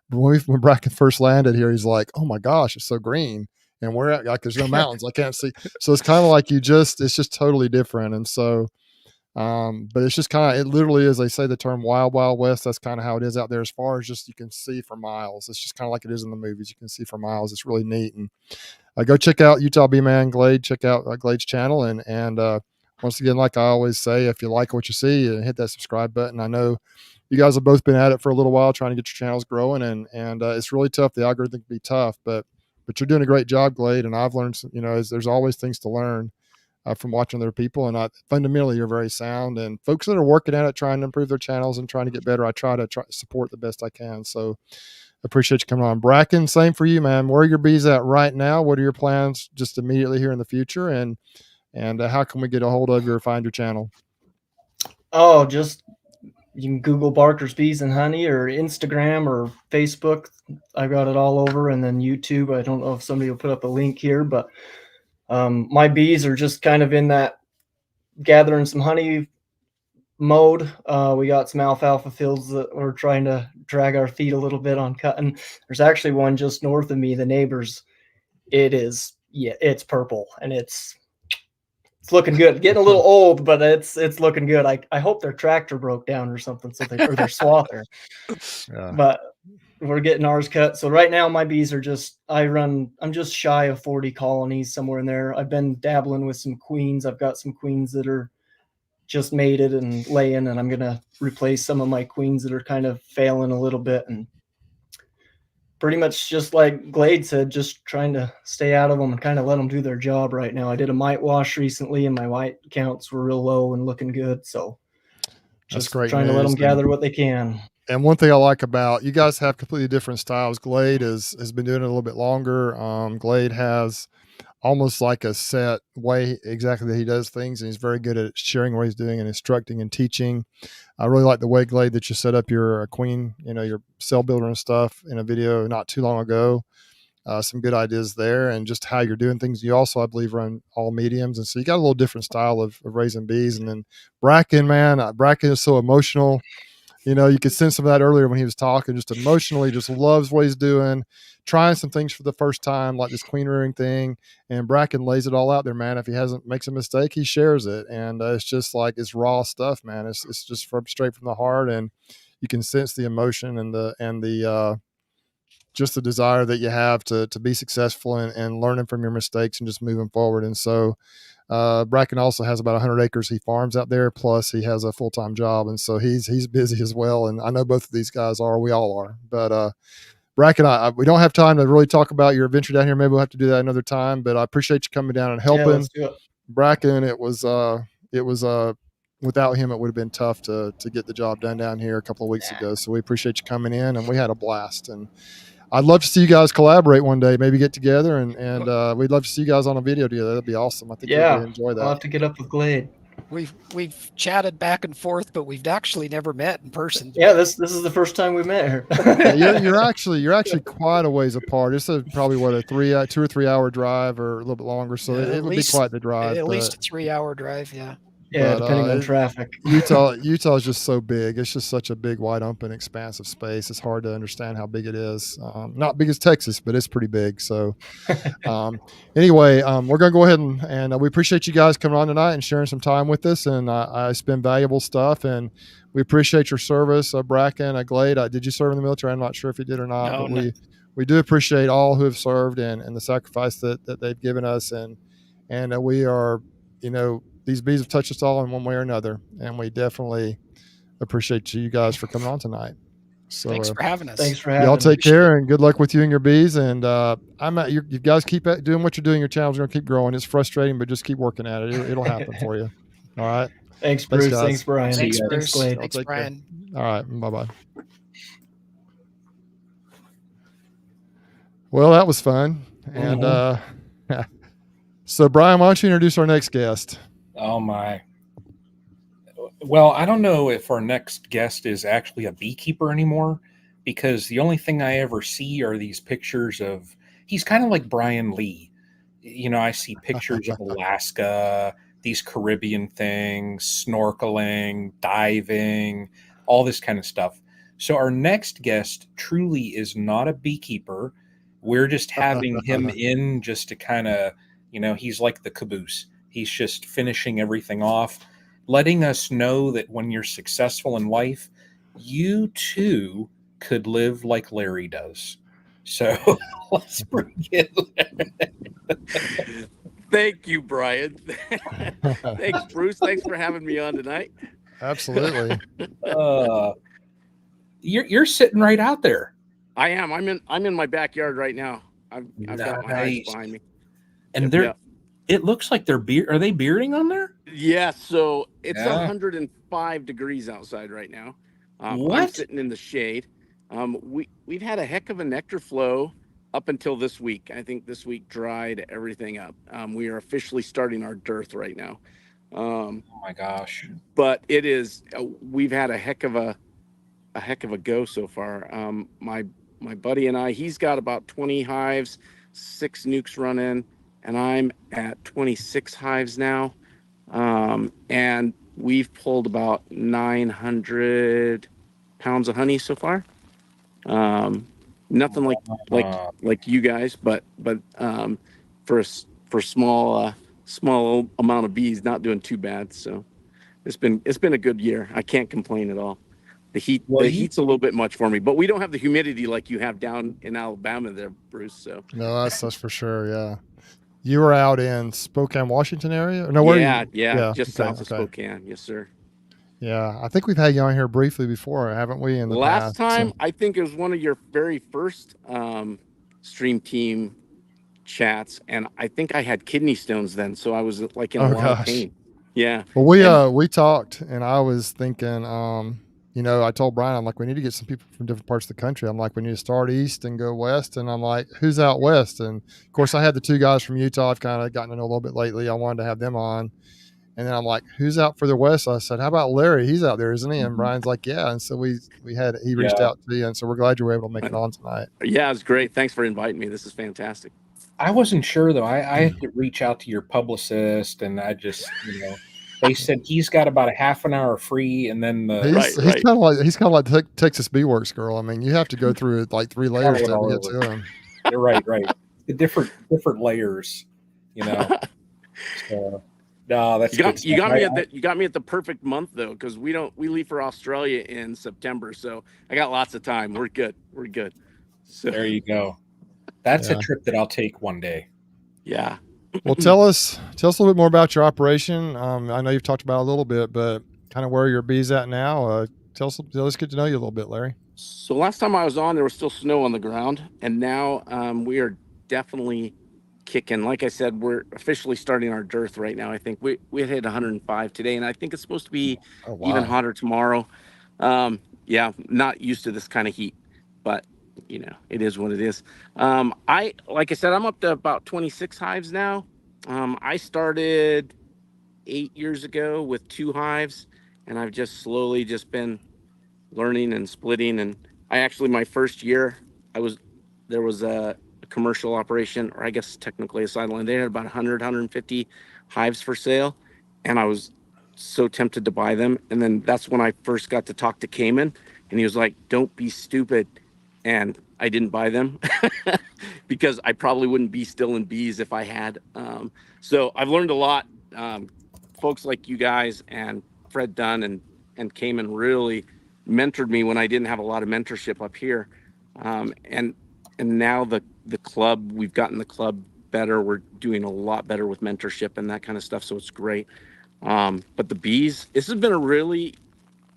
But when Bracken first landed here, he's like, oh my gosh, it's so green. And we're at, like, there's no mountains. I can't see. So it's kind of like it's just totally different. And so, but it's just kind of, it literally is, they say the term wild, wild west. That's kind of how it is out there as far as just, you can see for miles. It's just kind of like it is in the movies. You can see for miles. It's really neat. And go check out Utah Bee Man Glade. Check out Glade's channel. And once again, like I always say, if you like what you see, hit that subscribe button. I know you guys have both been at it for a little while trying to get your channels growing, and it's really tough. The algorithm can be tough, but you're doing a great job, Glade. And I've learned, there's always things to learn from watching other people. And fundamentally, you're very sound. And folks that are working at it, trying to improve their channels and trying to get better, I try to support the best I can. So appreciate you coming on. Bracken, same for you, man. Where are your bees at right now? What are your plans just immediately here in the future? And how can we get a hold of you or find your channel? Oh, just you can Google Barker's Bees and Honey, or Instagram or Facebook. I got it all over. And then YouTube. I don't know if somebody will put up a link here, but my bees are just kind of in that gathering some honey mode. We got some alfalfa fields that we're trying to drag our feet a little bit on cutting. There's actually one just north of me, the neighbors. It's purple, and it's looking good. Getting a little old, but it's looking good. I hope their tractor broke down or something, or their swather. Yeah. But we're getting ours cut. So right now my bees are I'm just shy of 40 colonies, somewhere in there. I've been dabbling with some queens. I've got some queens that are just mated and laying, and I'm going to replace some of my queens that are kind of failing a little bit. And pretty much just like Glade said, just trying to stay out of them and kind of let them do their job right now. I did a mite wash recently, and my white counts were real low and looking good. So just trying to let them gather what they can. And one thing I like about you guys have completely different styles. Glade has been doing it a little bit longer. Glade has almost like a set way exactly that he does things, and he's very good at sharing what he's doing and instructing and teaching. I really like the way, Glade, that you set up your queen, your cell builder and stuff in a video not too long ago. Some good ideas there, and just how you're doing things. You also, I believe, run all mediums, and so you got a little different style of raising bees. And then Bracken, man, Bracken is so emotional. You could sense some of that earlier when he was talking, just emotionally, just loves what he's doing, trying some things for the first time, like this queen rearing thing. And Bracken lays it all out there, man. If he makes a mistake, he shares it. And it's just like, it's raw stuff, man. It's just straight from the heart. And you can sense the emotion and the just the desire that you have to be successful and learning from your mistakes and just moving forward. And so, Bracken also has about 100 acres he farms out there, plus he has a full-time job, and so he's busy as well. And I know both of these guys are, we all are. But Bracken, we don't have time to really talk about your adventure down here. Maybe we'll have to do that another time. But I appreciate you coming down and helping. Yeah, let's do it. Bracken, it was without him, it would have been tough to get the job done down here a couple of weeks ago. So we appreciate you coming in, and we had a blast. And I'd love to see you guys collaborate one day, maybe get together, and we'd love to see you guys on a video together. That'd be awesome. I think you'd really enjoy that. I'll have to get up with Glade. We've chatted back and forth, but we've actually never met in person. Yeah, this is the first time we met here. Yeah, you're actually quite a ways apart. It's probably a 2 or 3 hour drive, or a little bit longer. So it would be quite the drive. At least a 3 hour drive. Yeah. Yeah, depending on traffic. Utah is just so big. It's just such a big, wide open, expansive space. It's hard to understand how big it is. Not big as Texas, but it's pretty big. So anyway, we're going to go ahead and we appreciate you guys coming on tonight and sharing some time with us. And it's been valuable stuff. And we appreciate your service, Bracken, Glade. Did you serve in the military? I'm not sure if you did or not. No, but we do appreciate all who have served and the sacrifice that they've given us. And we are, these bees have touched us all in one way or another, and we definitely appreciate you guys for coming on tonight. So thanks for having us. Thanks for having us. Y'all take care, and good luck with you and your bees. And you guys keep doing what you're doing. Your channel's going to keep growing. It's frustrating, but just keep working at it. It'll happen for you. All right. Thanks, Bruce. Thanks, Brian. Thanks, Bruce. Glade. Thanks, Brian. All right. Bye-bye. Well, that was fun. And So, Brian, why don't you introduce our next guest? Oh my. Well, I don't know if our next guest is actually a beekeeper anymore, because the only thing I ever see are these pictures of, he's kind of like Brian Lee. You know, I see pictures of Alaska, these Caribbean things, snorkeling, diving, all this kind of stuff. So our next guest truly is not a beekeeper. We're just having him in just to kind of, he's like the caboose. He's just finishing everything off, letting us know that when you're successful in life, you too could live like Larry does. So let's bring in Larry. Thank you, Brian. Thanks, Bruce. Thanks for having me on tonight. Absolutely. You're sitting right out there. I am. I'm in my backyard right now. I've got my hives Nice. behind me. And Yep. it looks like they're are they bearding on there? Yeah, so it's Yeah. 105 degrees outside right now. I'm What? sitting in the shade. We've had a heck of a nectar flow up until this week. I think this week dried everything up. We are officially starting our dearth right now. Oh my gosh. But it is we've had a heck of a go so far. My buddy and I, he's got about 20 hives, 6 nukes running, and I'm at 26 hives now. And we've pulled about 900 pounds of honey so far. Nothing like you guys, but for a small amount of bees, not doing too bad. So it's been a good year. I can't complain at all. The heat's a little bit much for me, but we don't have the humidity like you have down in Alabama there, Bruce. So No, that's for sure. Yeah. You were out in Spokane, Washington area? No, where are you? Yeah, just south of Spokane. Yes, sir. Yeah, I think we've had you on here briefly before, haven't we? In the Last past, time, I think it was one of your very first stream team chats, and I think I had kidney stones then, so I was like in a lot of pain. Yeah. Well, we talked, and I was thinking, I told Brian, I'm like, we need to get some people from different parts of the country. I'm like, we need to start east and go west. And I'm like, who's out west? And of course, I had the 2 guys from Utah I've kind of gotten to know a little bit lately. I wanted to have them on. And then I'm like, who's out further west? I said, how about Larry? He's out there, isn't he? And Brian's like, yeah. And so he reached out to you. And so we're glad you were able to make it on tonight. Yeah, it was great. Thanks for inviting me. This is fantastic. I wasn't sure though. I had to reach out to your publicist, and I just, they said he's got about a half an hour free, and then he's kind of like Texas Bee Works girl. I mean, you have to go through like 3 layers to get to him. You're right. The different layers, So, no, that's you got me at the perfect month though, because we leave for Australia in September, so I got lots of time. We're good. So there you go. That's a trip that I'll take one day. Yeah. Well, tell us a little bit more about your operation. I know you've talked about it a little bit, but kind of where your bees at now. Let's get to know you a little bit, Larry. So last time I was on, there was still snow on the ground, and now we are definitely kicking. Like I said, we're officially starting our dearth right now. I think we hit 105 today, and I think it's supposed to be even hotter tomorrow. Yeah, not used to this kind of heat, but it is what it is. Like I said, I'm up to about 26 hives now. I started 8 years ago with 2 hives, and I've just slowly been learning and splitting. And my first year, there was a commercial operation, or I guess technically a sideline. They had about 150 hives for sale, and I was so tempted to buy them. And then that's when I first got to talk to Cayman, and he was like, "Don't be stupid." And I didn't buy them because I probably wouldn't be still in bees if I had. So I've learned a lot. Folks like you guys and Fred Dunn and Cayman really mentored me when I didn't have a lot of mentorship up here. And now the club, we've gotten the club better. We're doing a lot better with mentorship and that kind of stuff. So it's great. But the bees, this has been a really,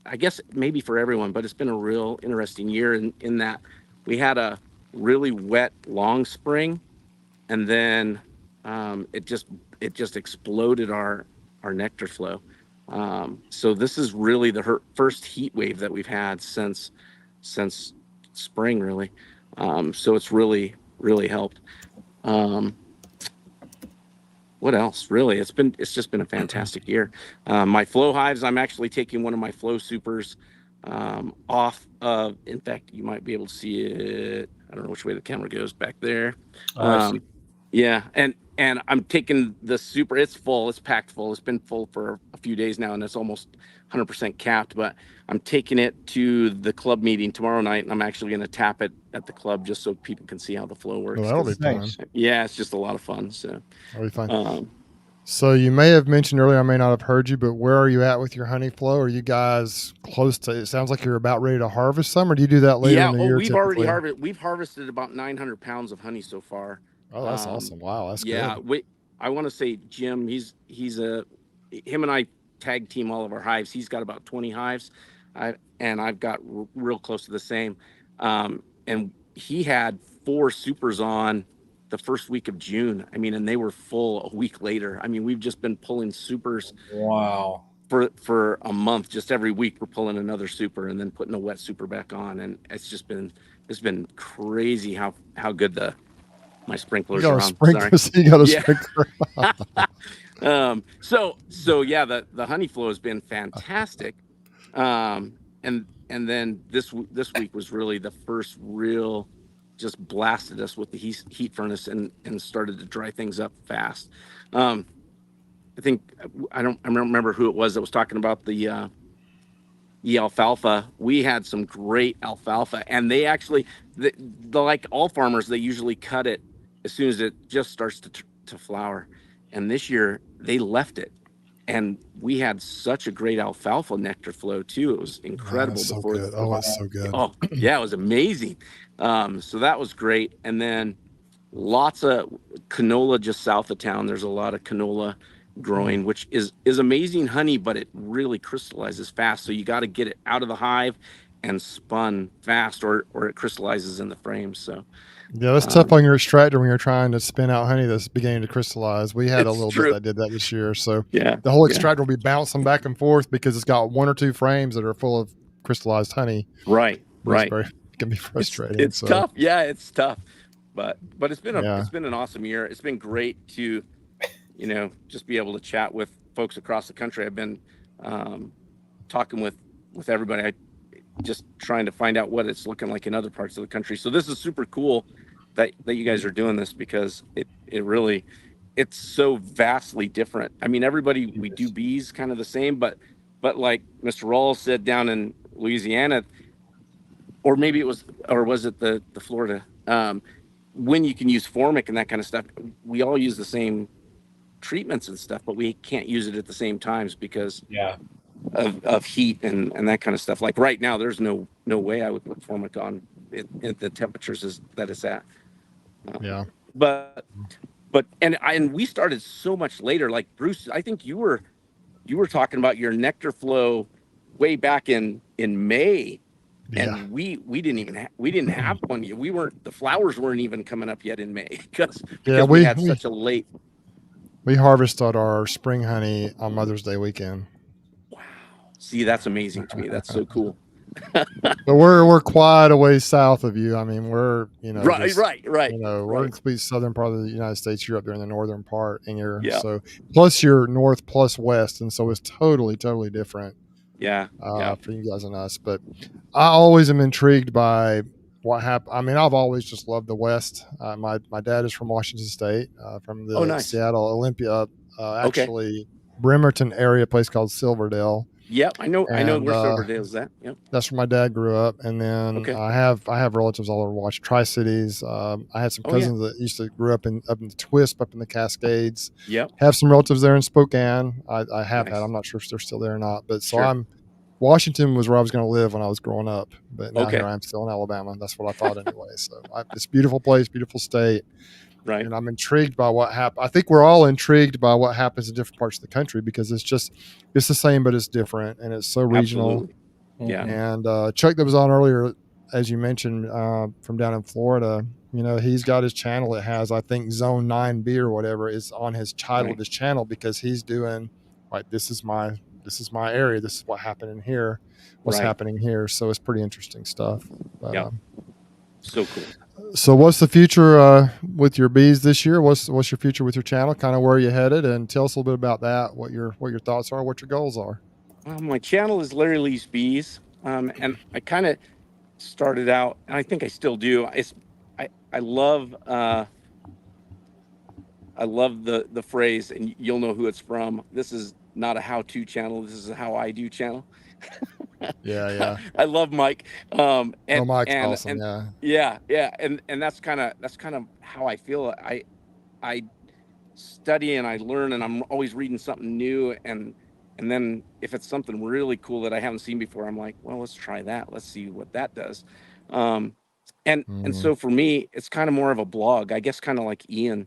I guess maybe for everyone, but it's been a real interesting year in that we had a really wet, long spring, and then it just exploded our nectar flow. So this is really the first heat wave that we've had since spring, really. So it's really helped. what else? Really, it's just been a fantastic year. My flow hives, I'm actually taking one of my flow supers off of. In fact, you might be able to see it. I don't know which way the camera goes back there. I see. Yeah, and I'm taking the super. It's full. It's packed full. It's been full for a few days now, and it's almost 100% capped. But I'm taking it to the club meeting tomorrow night, and I'm actually going to tap it at the club just so people can see how the flow works. Well, that'll be 'cause, fun. Nice. yeah, it's just a lot of fun. So, That'll be fun. um, So you may have mentioned earlier, I may not have heard you, but where are you at with your honey flow? Are you guys close to? It sounds like you're about ready to harvest some, or do you do that later yeah. in the Oh, year? we've already Typically? we've harvested about 900 pounds of honey so far. Oh, that's awesome! Wow, that's Yeah, good. I want to say Jim. Him and I tag team all of our hives. He's got about 20 hives, and I've got real close to the same. And he had 4 supers on the first week of June. I mean, and they were full a week later. I mean, we've just been pulling supers Wow. for a month. Just every week we're pulling another super and then putting a wet super back on, and it's been crazy how good my You sprinklers got are a on. sprinkler. Sorry. You got a Yeah. sprinkler. So yeah, the honey flow has been fantastic. And then this week was really the first real, just blasted us with the heat furnace and started to dry things up fast. I think I don't remember who it was that was talking about the alfalfa. We had some great alfalfa, and they actually, the like all farmers, they usually cut it as soon as it just starts to flower. And this year they left it, and we had such a great alfalfa nectar flow too. It was Man, incredible it's so before good. Oh, it's so good. Oh yeah, it was amazing. So that was great, and then lots of canola just south of town. There's a lot of canola growing, which is amazing honey, but it really crystallizes fast. So you got to get it out of the hive and spun fast, or it crystallizes in the frame. So Yeah, that's tough on your extractor when you're trying to spin out honey that's beginning to crystallize. We had a it's little true. bit that did that this year. So Yeah, the whole yeah. extractor will be bouncing back and forth because it's got 1 or 2 frames that are full of crystallized honey. Right, But right. it can be frustrating. It's So tough. Yeah, it's tough. But it's been yeah, it's been an awesome year. It's been great to, just be able to chat with folks across the country. I've been talking with everybody. I just trying to find out what it's looking like in other parts of the country. So this is super cool that you guys are doing this, because it really, it's so vastly different. I mean, everybody, we do bees kind of the same, but like Mr. Rawls said down in Louisiana, or maybe was it the Florida, when you can use formic and that kind of stuff, we all use the same treatments and stuff, but we can't use it at the same times because Yeah. of heat and that kind of stuff. Like right now, there's no way I would put formic on it at the temperatures that it's at. yeah. But and we started so much later. Like Bruce, I think you were talking about your nectar flow way back in May. Yeah. And we didn't have one yet. The flowers weren't even coming up yet in May because we had such a late. We harvested our spring honey on Mother's Day weekend. Wow. See, that's amazing to me. That's so cool. But we're quite a ways south of you. I mean, we're right. We're in the complete southern part of the United States. You're up there in the northern part, and Yeah. so plus you're north plus west, and so it's totally different. Yeah. For you guys and us. But I always am intrigued by what happened. I mean, I've always just loved the West. My dad is from Washington State, from the nice. Seattle Olympia, actually Bremerton area, place called Silverdale. Yep, I know where Silverdale is at. Yep. That's where my dad grew up, and then I have relatives all over Washington, Tri-Cities. I had some cousins that used to grew up in the Twisp, up in the Cascades. Yep. Have some relatives there in Spokane. I have Nice. had. I'm not sure if they're still there or not, but so Washington was where I was going to live when I was growing up, but now here I am still in Alabama. That's what I thought anyway. So it's a beautiful place, beautiful state. Right. And I'm intrigued by what happened. I think we're all intrigued by what happens in different parts of the country because it's the same, but it's different. And it's so regional. Absolutely. Yeah. And Chuck that was on earlier, as you mentioned, from down in Florida, he's got his channel. It has, I think, Zone 9B or whatever is on his title of his channel because he's doing like, this is my area. This is what happened in here. What's happening here. So it's pretty interesting stuff. But, so cool. So what's the future with your bees this year? What's your future with your channel? Kind of where are you headed? And tell us a little bit about that. What your thoughts are, what your goals are. My channel is Larry Lee's Bees, and I kind of started out, and I think I still do. I love the phrase, and you'll know who it's from. This is not a how-to channel. This is a how I do channel. Yeah. I love Mike. And Mike's and awesome. and yeah, and that's kind of how I feel. I study and I learn, and I'm always reading something new, and then if it's something really cool that I haven't seen before, I'm like, well, let's try that. Let's see what that does. And so for me, it's kind of more of a blog, I guess, kind of like Ian.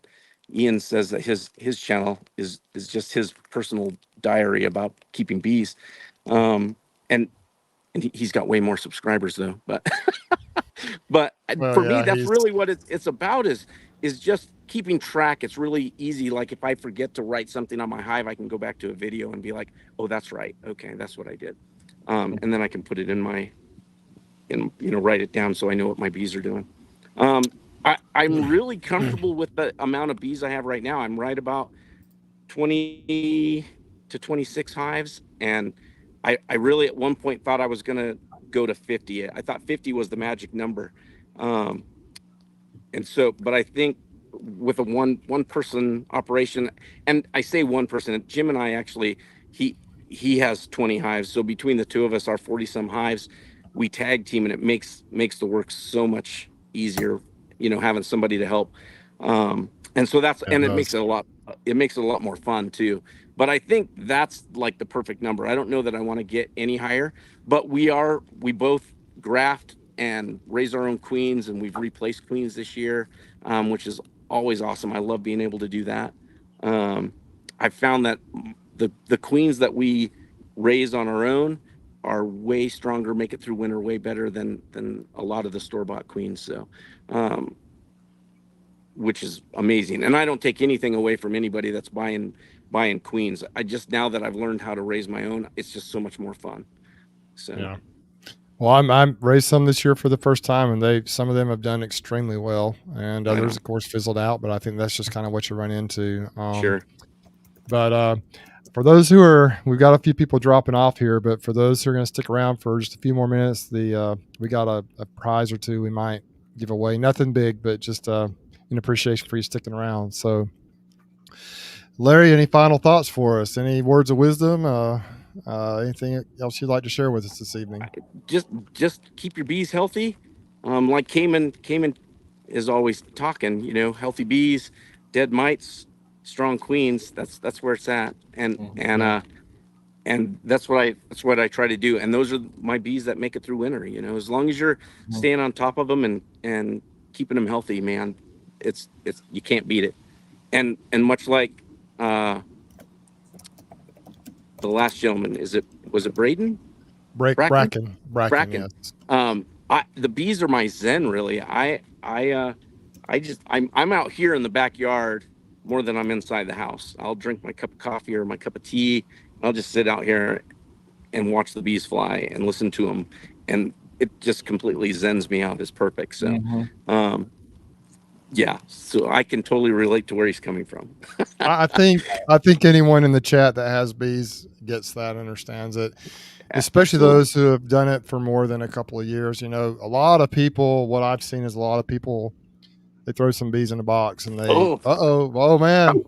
Ian says that his channel is just his personal diary about keeping bees. And he's got way more subscribers though, but for me, that's really what it's about is just keeping track. It's really easy. Like if I forget to write something on my hive, I can go back to a video and be like, oh, that's right. Okay, that's what I did. And then I can put it in write it down so I know what my bees are doing. I'm really comfortable with the amount of bees I have right now. I'm right about 20 to 26 hives. And I really at one point thought I was going to go to 50. I thought 50 was the magic number. And so, but I think with a one person operation, and I say one person, Jim and I actually, he has 20 hives. So between the two of us, our 40 some hives, we tag team, and it makes the work so much easier, having somebody to help. And so it makes it a lot more fun too. But I think that's like the perfect number. I don't know that I want to get any higher, but we both graft and raise our own queens, and we've replaced queens this year, which is always awesome. I love being able to do that. I found that the queens that we raise on our own are way stronger, make it through winter way better than a lot of the store-bought queens. So, which is amazing. And I don't take anything away from anybody that's buying queens. Now that I've learned how to raise my own, it's just so much more fun. So yeah. Well, I'm raised some this year for the first time, and some of them have done extremely well, and others, of course, fizzled out. But I think that's just kind of what you run into. Sure. But for those we've got a few people dropping off here, but for those who are going to stick around for just a few more minutes, we got a prize or two we might give away. Nothing big, but just an appreciation for you sticking around. So, Larry, any final thoughts for us? Any words of wisdom? Anything else you'd like to share with us this evening? Just keep your bees healthy. Like Cayman is always talking, healthy bees, dead mites, strong queens. That's where it's at. And that's what I try to do. And those are my bees that make it through winter. As long as you're staying on top of them and keeping them healthy, man, it's you can't beat it. And much like the last gentleman, was it Braden? Bracken. Yes. The bees are my zen, really. I'm out here in the backyard more than I'm inside the house. I'll drink my cup of coffee or my cup of tea. I'll just sit out here and watch the bees fly and listen to them, and it just completely zens me out. It's perfect. So, yeah. So I can totally relate to where he's coming from. I think anyone in the chat that has bees gets that, understands it. Especially those who have done it for more than a couple of years. A lot of people, what I've seen is a lot of people, they throw some bees in a box and they, oh man.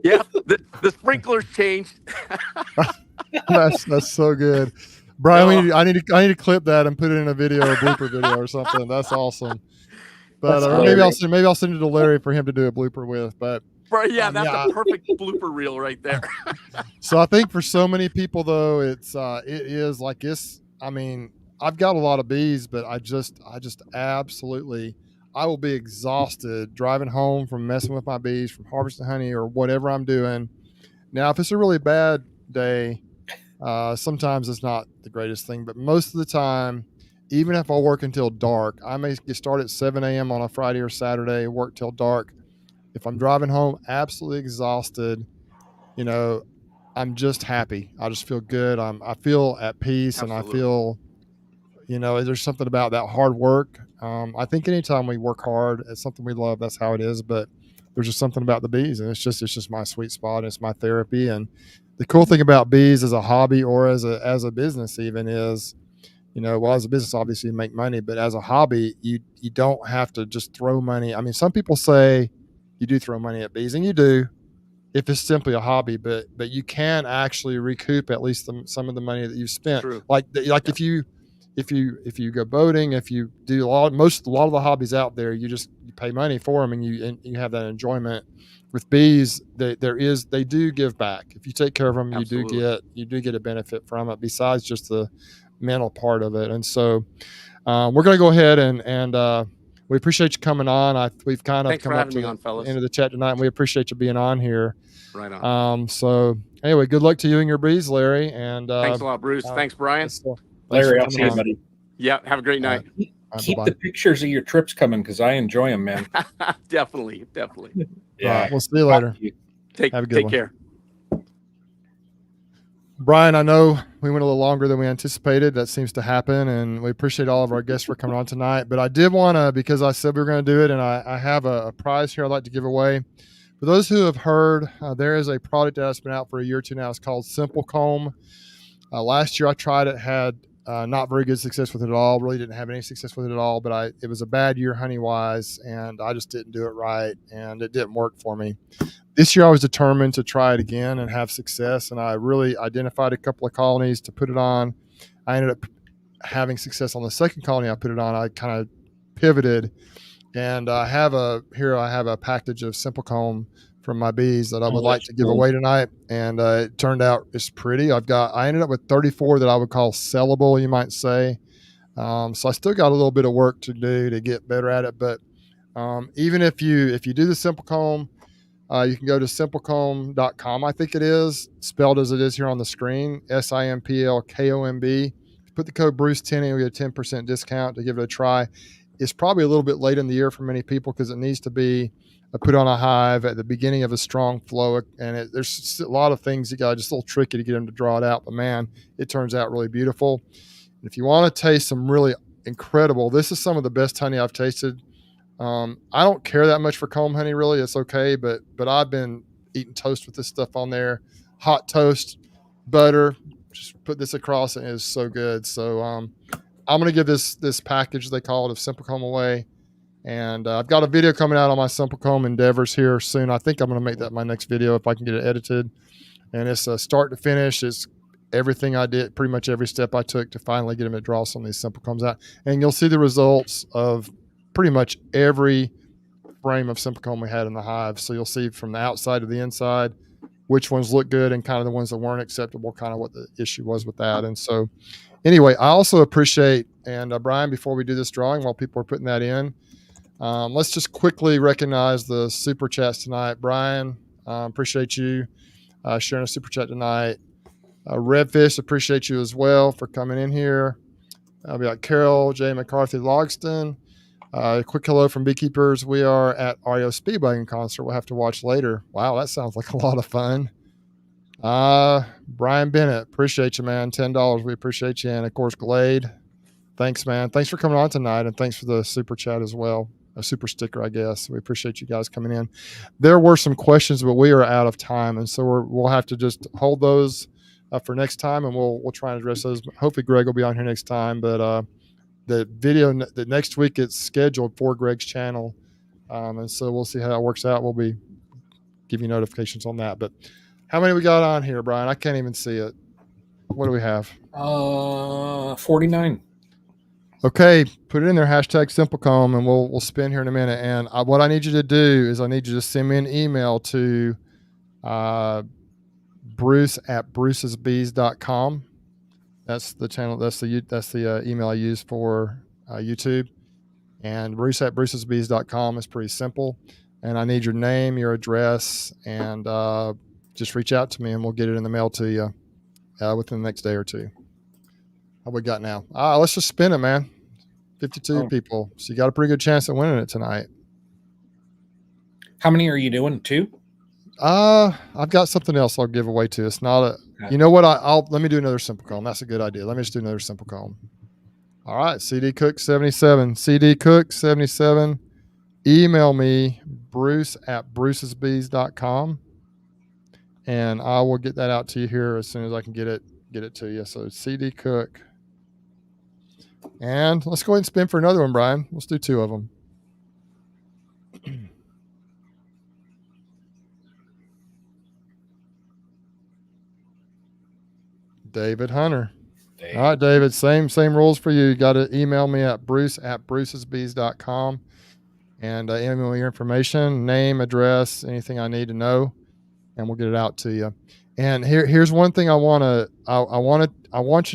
Yeah, the sprinklers changed. That's so good. Brian, I need to clip that and put it in a video, a blooper video or something. That's awesome. But maybe I'll send it to Larry for him to do a blooper with. But yeah, that's a perfect blooper reel right there. So I think for so many people though, it is like this. I mean, I've got a lot of bees, but I just absolutely, I will be exhausted driving home from messing with my bees, from harvesting honey or whatever I'm doing. Now, if it's a really bad day, sometimes it's not the greatest thing, but most of the time, even if I work until dark, I may get started at 7 a.m. on a Friday or Saturday, work till dark. If I'm driving home absolutely exhausted, I'm just happy. I just feel good. I feel at peace. Absolutely. And I feel, there's something about that hard work. I think anytime we work hard at something we love, that's how it is. But there's just something about the bees, and it's just my sweet spot. It's my therapy. And the cool thing about bees as a hobby or as a business even is, well, as a business, obviously you make money, but as a hobby, you don't have to just throw money. I mean, some people say you do throw money at bees, and you do if it's simply a hobby, but you can actually recoup at least some of the money that you've spent. True. Like if you go boating, if you do a lot of the hobbies out there, you pay money for them and you have that enjoyment. With bees, they do give back. If you take care of them, Absolutely. you do get a benefit from it besides just the mental part of it. And so we're going to go ahead and we appreciate you coming on. We've kind of Thanks come for up having to me the on, fellas. end of the chat tonight, and we appreciate you being on here. Right on. So anyway, good luck to you and your bees, Larry. And thanks a lot, Bruce. Thanks, Brian. Larry, I'll see you, buddy. Yeah, have a great night. Keep the pictures of your trips coming because I enjoy them, man. Definitely. Yeah, we'll see you later. Take care. Brian, I know we went a little longer than we anticipated. That seems to happen, and we appreciate all of our guests for coming on tonight. But I did want to, because I said we were going to do it, and I have a prize here I'd like to give away. For those who have heard, there is a product that's been out for a year or two now. It's called Simple Comb. Last year I tried it, had not very good success with it at all. Really didn't have any success with it at all, but it was a bad year honey-wise, and I just didn't do it right, and it didn't work for me. This year I was determined to try it again and have success, and I really identified a couple of colonies to put it on. I ended up having success on the second colony I put it on. I kind of pivoted, and I have a package of Simple Comb from my bees that I would like to give away tonight, and it turned out it's pretty. I ended up with 34 that I would call sellable, you might say. So I still got a little bit of work to do to get better at it, but even if you do the Simple Comb, you can go to simplecomb.com, I think it is, spelled as it is here on the screen, SIMPLKOMB. Put the code Bruce10 in, you'll get a 10% discount to give it a try. It's probably a little bit late in the year for many people because it needs to be put on a hive at the beginning of a strong flow. And there's a lot of things just a little tricky to get them to draw it out. But man, it turns out really beautiful. And if you want to taste some really incredible, this is some of the best honey I've tasted. I don't care that much for comb honey, really. It's okay, but I've been eating toast with this stuff on there, hot toast, butter. Just put this across, and it is so good. So I'm going to give this package, they call it, of Simple Comb away, and I've got a video coming out on my Simple Comb endeavors here soon. I think I'm going to make that my next video if I can get it edited. And it's start to finish. It's everything I did, pretty much every step I took to finally get them to draw some of these Simple Combs out, and you'll see the results of pretty much every frame of Simple Comb we had in the hive. So you'll see from the outside to the inside which ones look good and kind of the ones that weren't acceptable, kind of what the issue was with that. And so anyway, I also appreciate, and Brian, before we do this drawing, while people are putting that in, let's just quickly recognize the super chats tonight. Brian, appreciate you sharing a super chat tonight. Redfish, appreciate you as well for coming in here. I'll be like Carol J. McCarthy Logston. Quick hello from Beekeepers. We are at REO Speedwagon concert. We'll have to watch later. Wow, that sounds like a lot of fun. Brian Bennett, appreciate you, man. $10. We appreciate you. And of course, Glade. Thanks, man. Thanks for coming on tonight, and thanks for the super chat as well. A super sticker, I guess. We appreciate you guys coming in. There were some questions, but we are out of time, and so we'll have to just hold those for next time, and we'll try and address those. Hopefully, Greg will be on here next time, but the video the next week it's scheduled for Greg's channel, and so we'll see how that works out. We'll be give you notifications on that. But how many we got on here, Brian? I can't even see it. What do we have? 49. Okay, put it in there, hashtag SimpleComb, and we'll spin here in a minute. And what I need you to do is I need you to send me an email to bruce@brucesbees.com. That's the channel. That's the email I use for YouTube. And bruce@brucesbees.com is pretty simple. And I need your name, your address, and just reach out to me, and we'll get it in the mail to you within the next day or two. How we got now? Let's just spin it, man. 52 people. So you got a pretty good chance of winning it tonight. How many are you doing? 2? I've got something else I'll give away too. It's not a. You know what? Let me do another Simple Comb. That's a good idea. Let me just do another Simple Comb. All right, CD Cook 77. CD Cook 77. Email me, bruce@brucesbees.com, and I will get that out to you here as soon as I can get it to you. So CD Cook. And let's go ahead and spin for another one, Brian. Let's do 2 of them. David Hunter. Dave. All right, David, same rules for you. You got to email me at bruce@brucesbees.com and email me your information, name, address, anything I need to know, and we'll get it out to you. And here's one thing I want you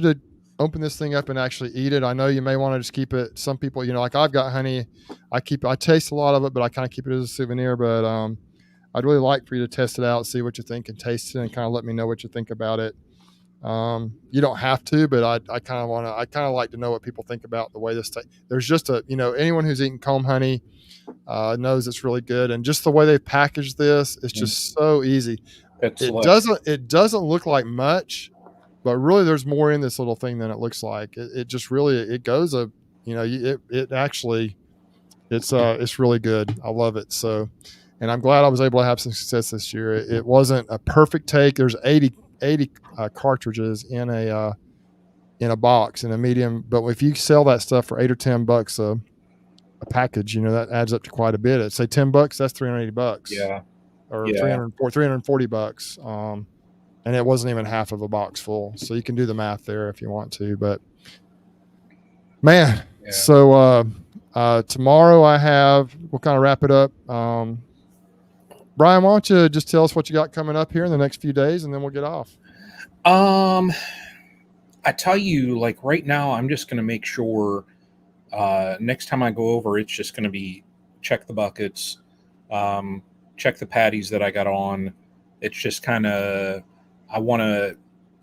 to open this thing up and actually eat it. I know you may want to just keep it. Some people, like I've got honey, I taste a lot of it, but I kind of keep it as a souvenir. But I'd really like for you to test it out, see what you think, and taste it, and kind of let me know what you think about it. You don't have to, but I kind of like to know what people think about the way this there's just anyone who's eaten comb honey knows it's really good, and just the way they package this, it's just so easy. It doesn't look like much, but really there's more in this little thing than it looks like. It just really, it goes it's really good. I love it. So, and I'm glad I was able to have some success this year. It wasn't a perfect take. There's 80 cartridges in a box in a medium, but if you sell that stuff for $8 or $10 a package, that adds up to quite a bit. At say $10, that's $380. Yeah. Or $340. And it wasn't even half of a box full. So you can do the math there if you want to, but man. Yeah. So, tomorrow we'll kind of wrap it up. Brian, why don't you just tell us what you got coming up here in the next few days, and then we'll get off. I tell you, like right now, I'm just going to make sure next time I go over, it's just going to be check the buckets, check the patties that I got on. It's just kind of, I want to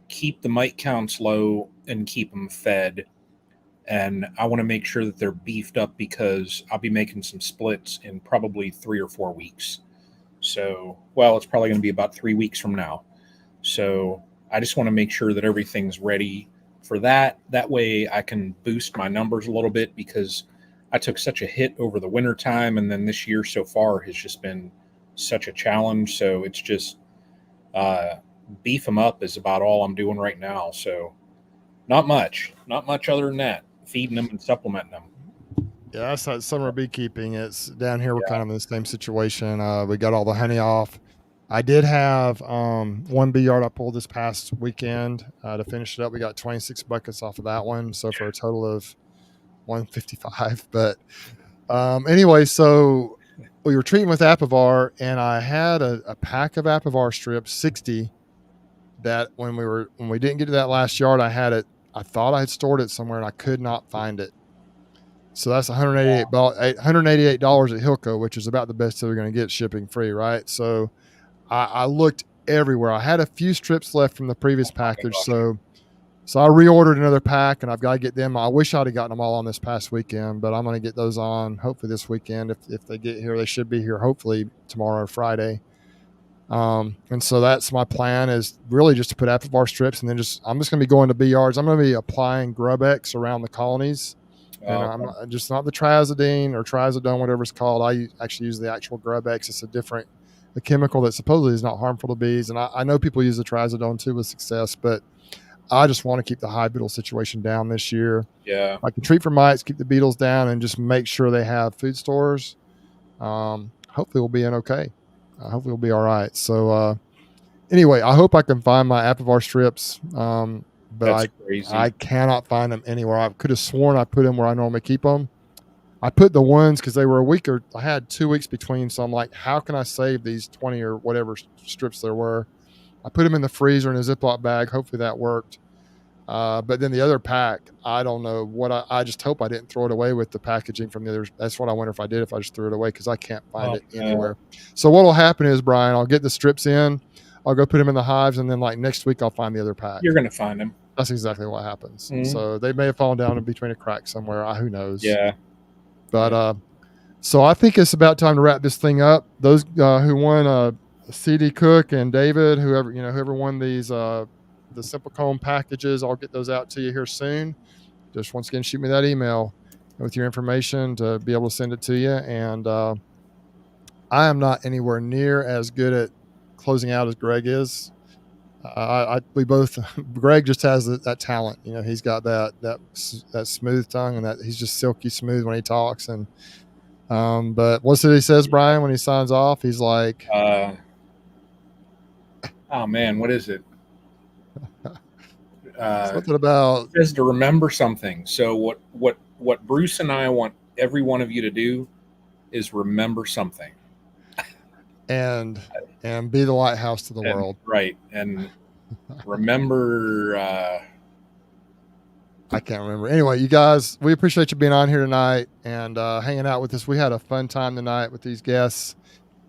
keep the mite counts low and keep them fed. And I want to make sure that they're beefed up because I'll be making some splits in probably 3 or 4 weeks. So, it's probably going to be about 3 weeks from now. So I just want to make sure that everything's ready for that. That way I can boost my numbers a little bit because I took such a hit over the winter time. And then this year so far has just been such a challenge. So it's just beef them up is about all I'm doing right now. So not much other than that, feeding them and supplementing them. Yeah, that's that summer beekeeping. It's down here. We're kind of in the same situation. We got all the honey off. I did have one bee yard I pulled this past weekend to finish it up. We got 26 buckets off of that one. So for a total of 155. But anyway, so we were treating with Apivar, and I had a pack of Apivar strips, 60, that when we didn't get to that last yard, I had it. I thought I had stored it somewhere, and I could not find it. So that's $188 at Hilco, which is about the best they're going to get shipping free, right? So I looked everywhere. I had a few strips left from the previous package, so I reordered another pack, and I've got to get them. I wish I'd have gotten them all on this past weekend, but I'm going to get those on hopefully this weekend. If they get here, they should be here hopefully tomorrow or Friday. And so that's my plan, is really just to put Apivar strips, and then I'm just going to be going to bee yards. I'm going to be applying Grub-X around the colonies. And I'm just not the trazodone or trazodone, whatever it's called. I actually use the actual Grub-X. It's a chemical that supposedly is not harmful to bees. And I know people use the trazodone too with success, but I just want to keep the hive beetle situation down this year. Yeah. I can treat for mites, keep the beetles down, and just make sure they have food stores. Hopefully we'll be in okay. Hopefully we'll be all right. So anyway, I hope I can find my Apivar strips. But I cannot find them anywhere. I could have sworn I put them where I normally keep them. I put the ones because they were I had 2 weeks between. So I'm like, how can I save these 20 or whatever strips there were? I put them in the freezer in a Ziploc bag. Hopefully that worked. But then the other pack, I don't know what I just hope I didn't throw it away with the packaging from the others. That's what I wonder if I did, if I just threw it away, because I can't find it anywhere. So what will happen is, Brian, I'll get the strips in. I'll go put them in the hives, and then like next week I'll find the other pack. You're going to find them. That's exactly what happens. Mm-hmm. So they may have fallen down in between a crack somewhere. Who knows? Yeah. But so I think it's about time to wrap this thing up. Those who won CD Cook and David, whoever won these the Simple Comb packages, I'll get those out to you here soon. just once again, shoot me that email with your information to be able to send it to you. And I am not anywhere near as good at closing out as Greg is. We both, Greg just has that talent. You know, he's got that smooth tongue, and that he's just silky smooth when he talks. And but what's it he says, Brian, when he signs off? He's like, oh man, what is it? Something about says to remember something. So what Bruce and I want every one of you to do is remember something, and be the lighthouse to the world. Right. And remember, I can't remember. Anyway, you guys, we appreciate you being on here tonight and hanging out with us. We had a fun time tonight with these guests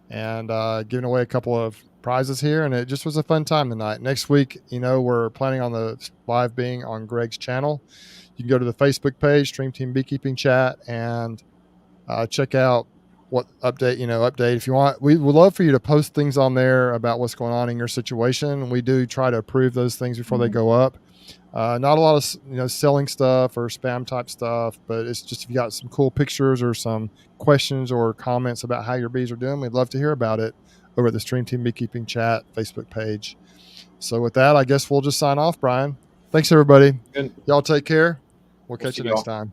and giving away a couple of prizes here, and it just was a fun time tonight. Next week, you know, we're planning on the live being on Greg's channel. You can go to the Facebook page, Stream Team Beekeeping Chat, and check out what update if you want. We would love for you to post things on there about what's going on in your situation. We do try to approve those things before they go up. Not a lot of selling stuff or spam type stuff, but it's just if you got some cool pictures or some questions or comments about how your bees are doing, we'd love to hear about it over at the Stream Team Beekeeping Chat Facebook page. So with that, I guess we'll just sign off, Brian. Thanks everybody. Good. Y'all take care. We'll catch see you next y'all. time.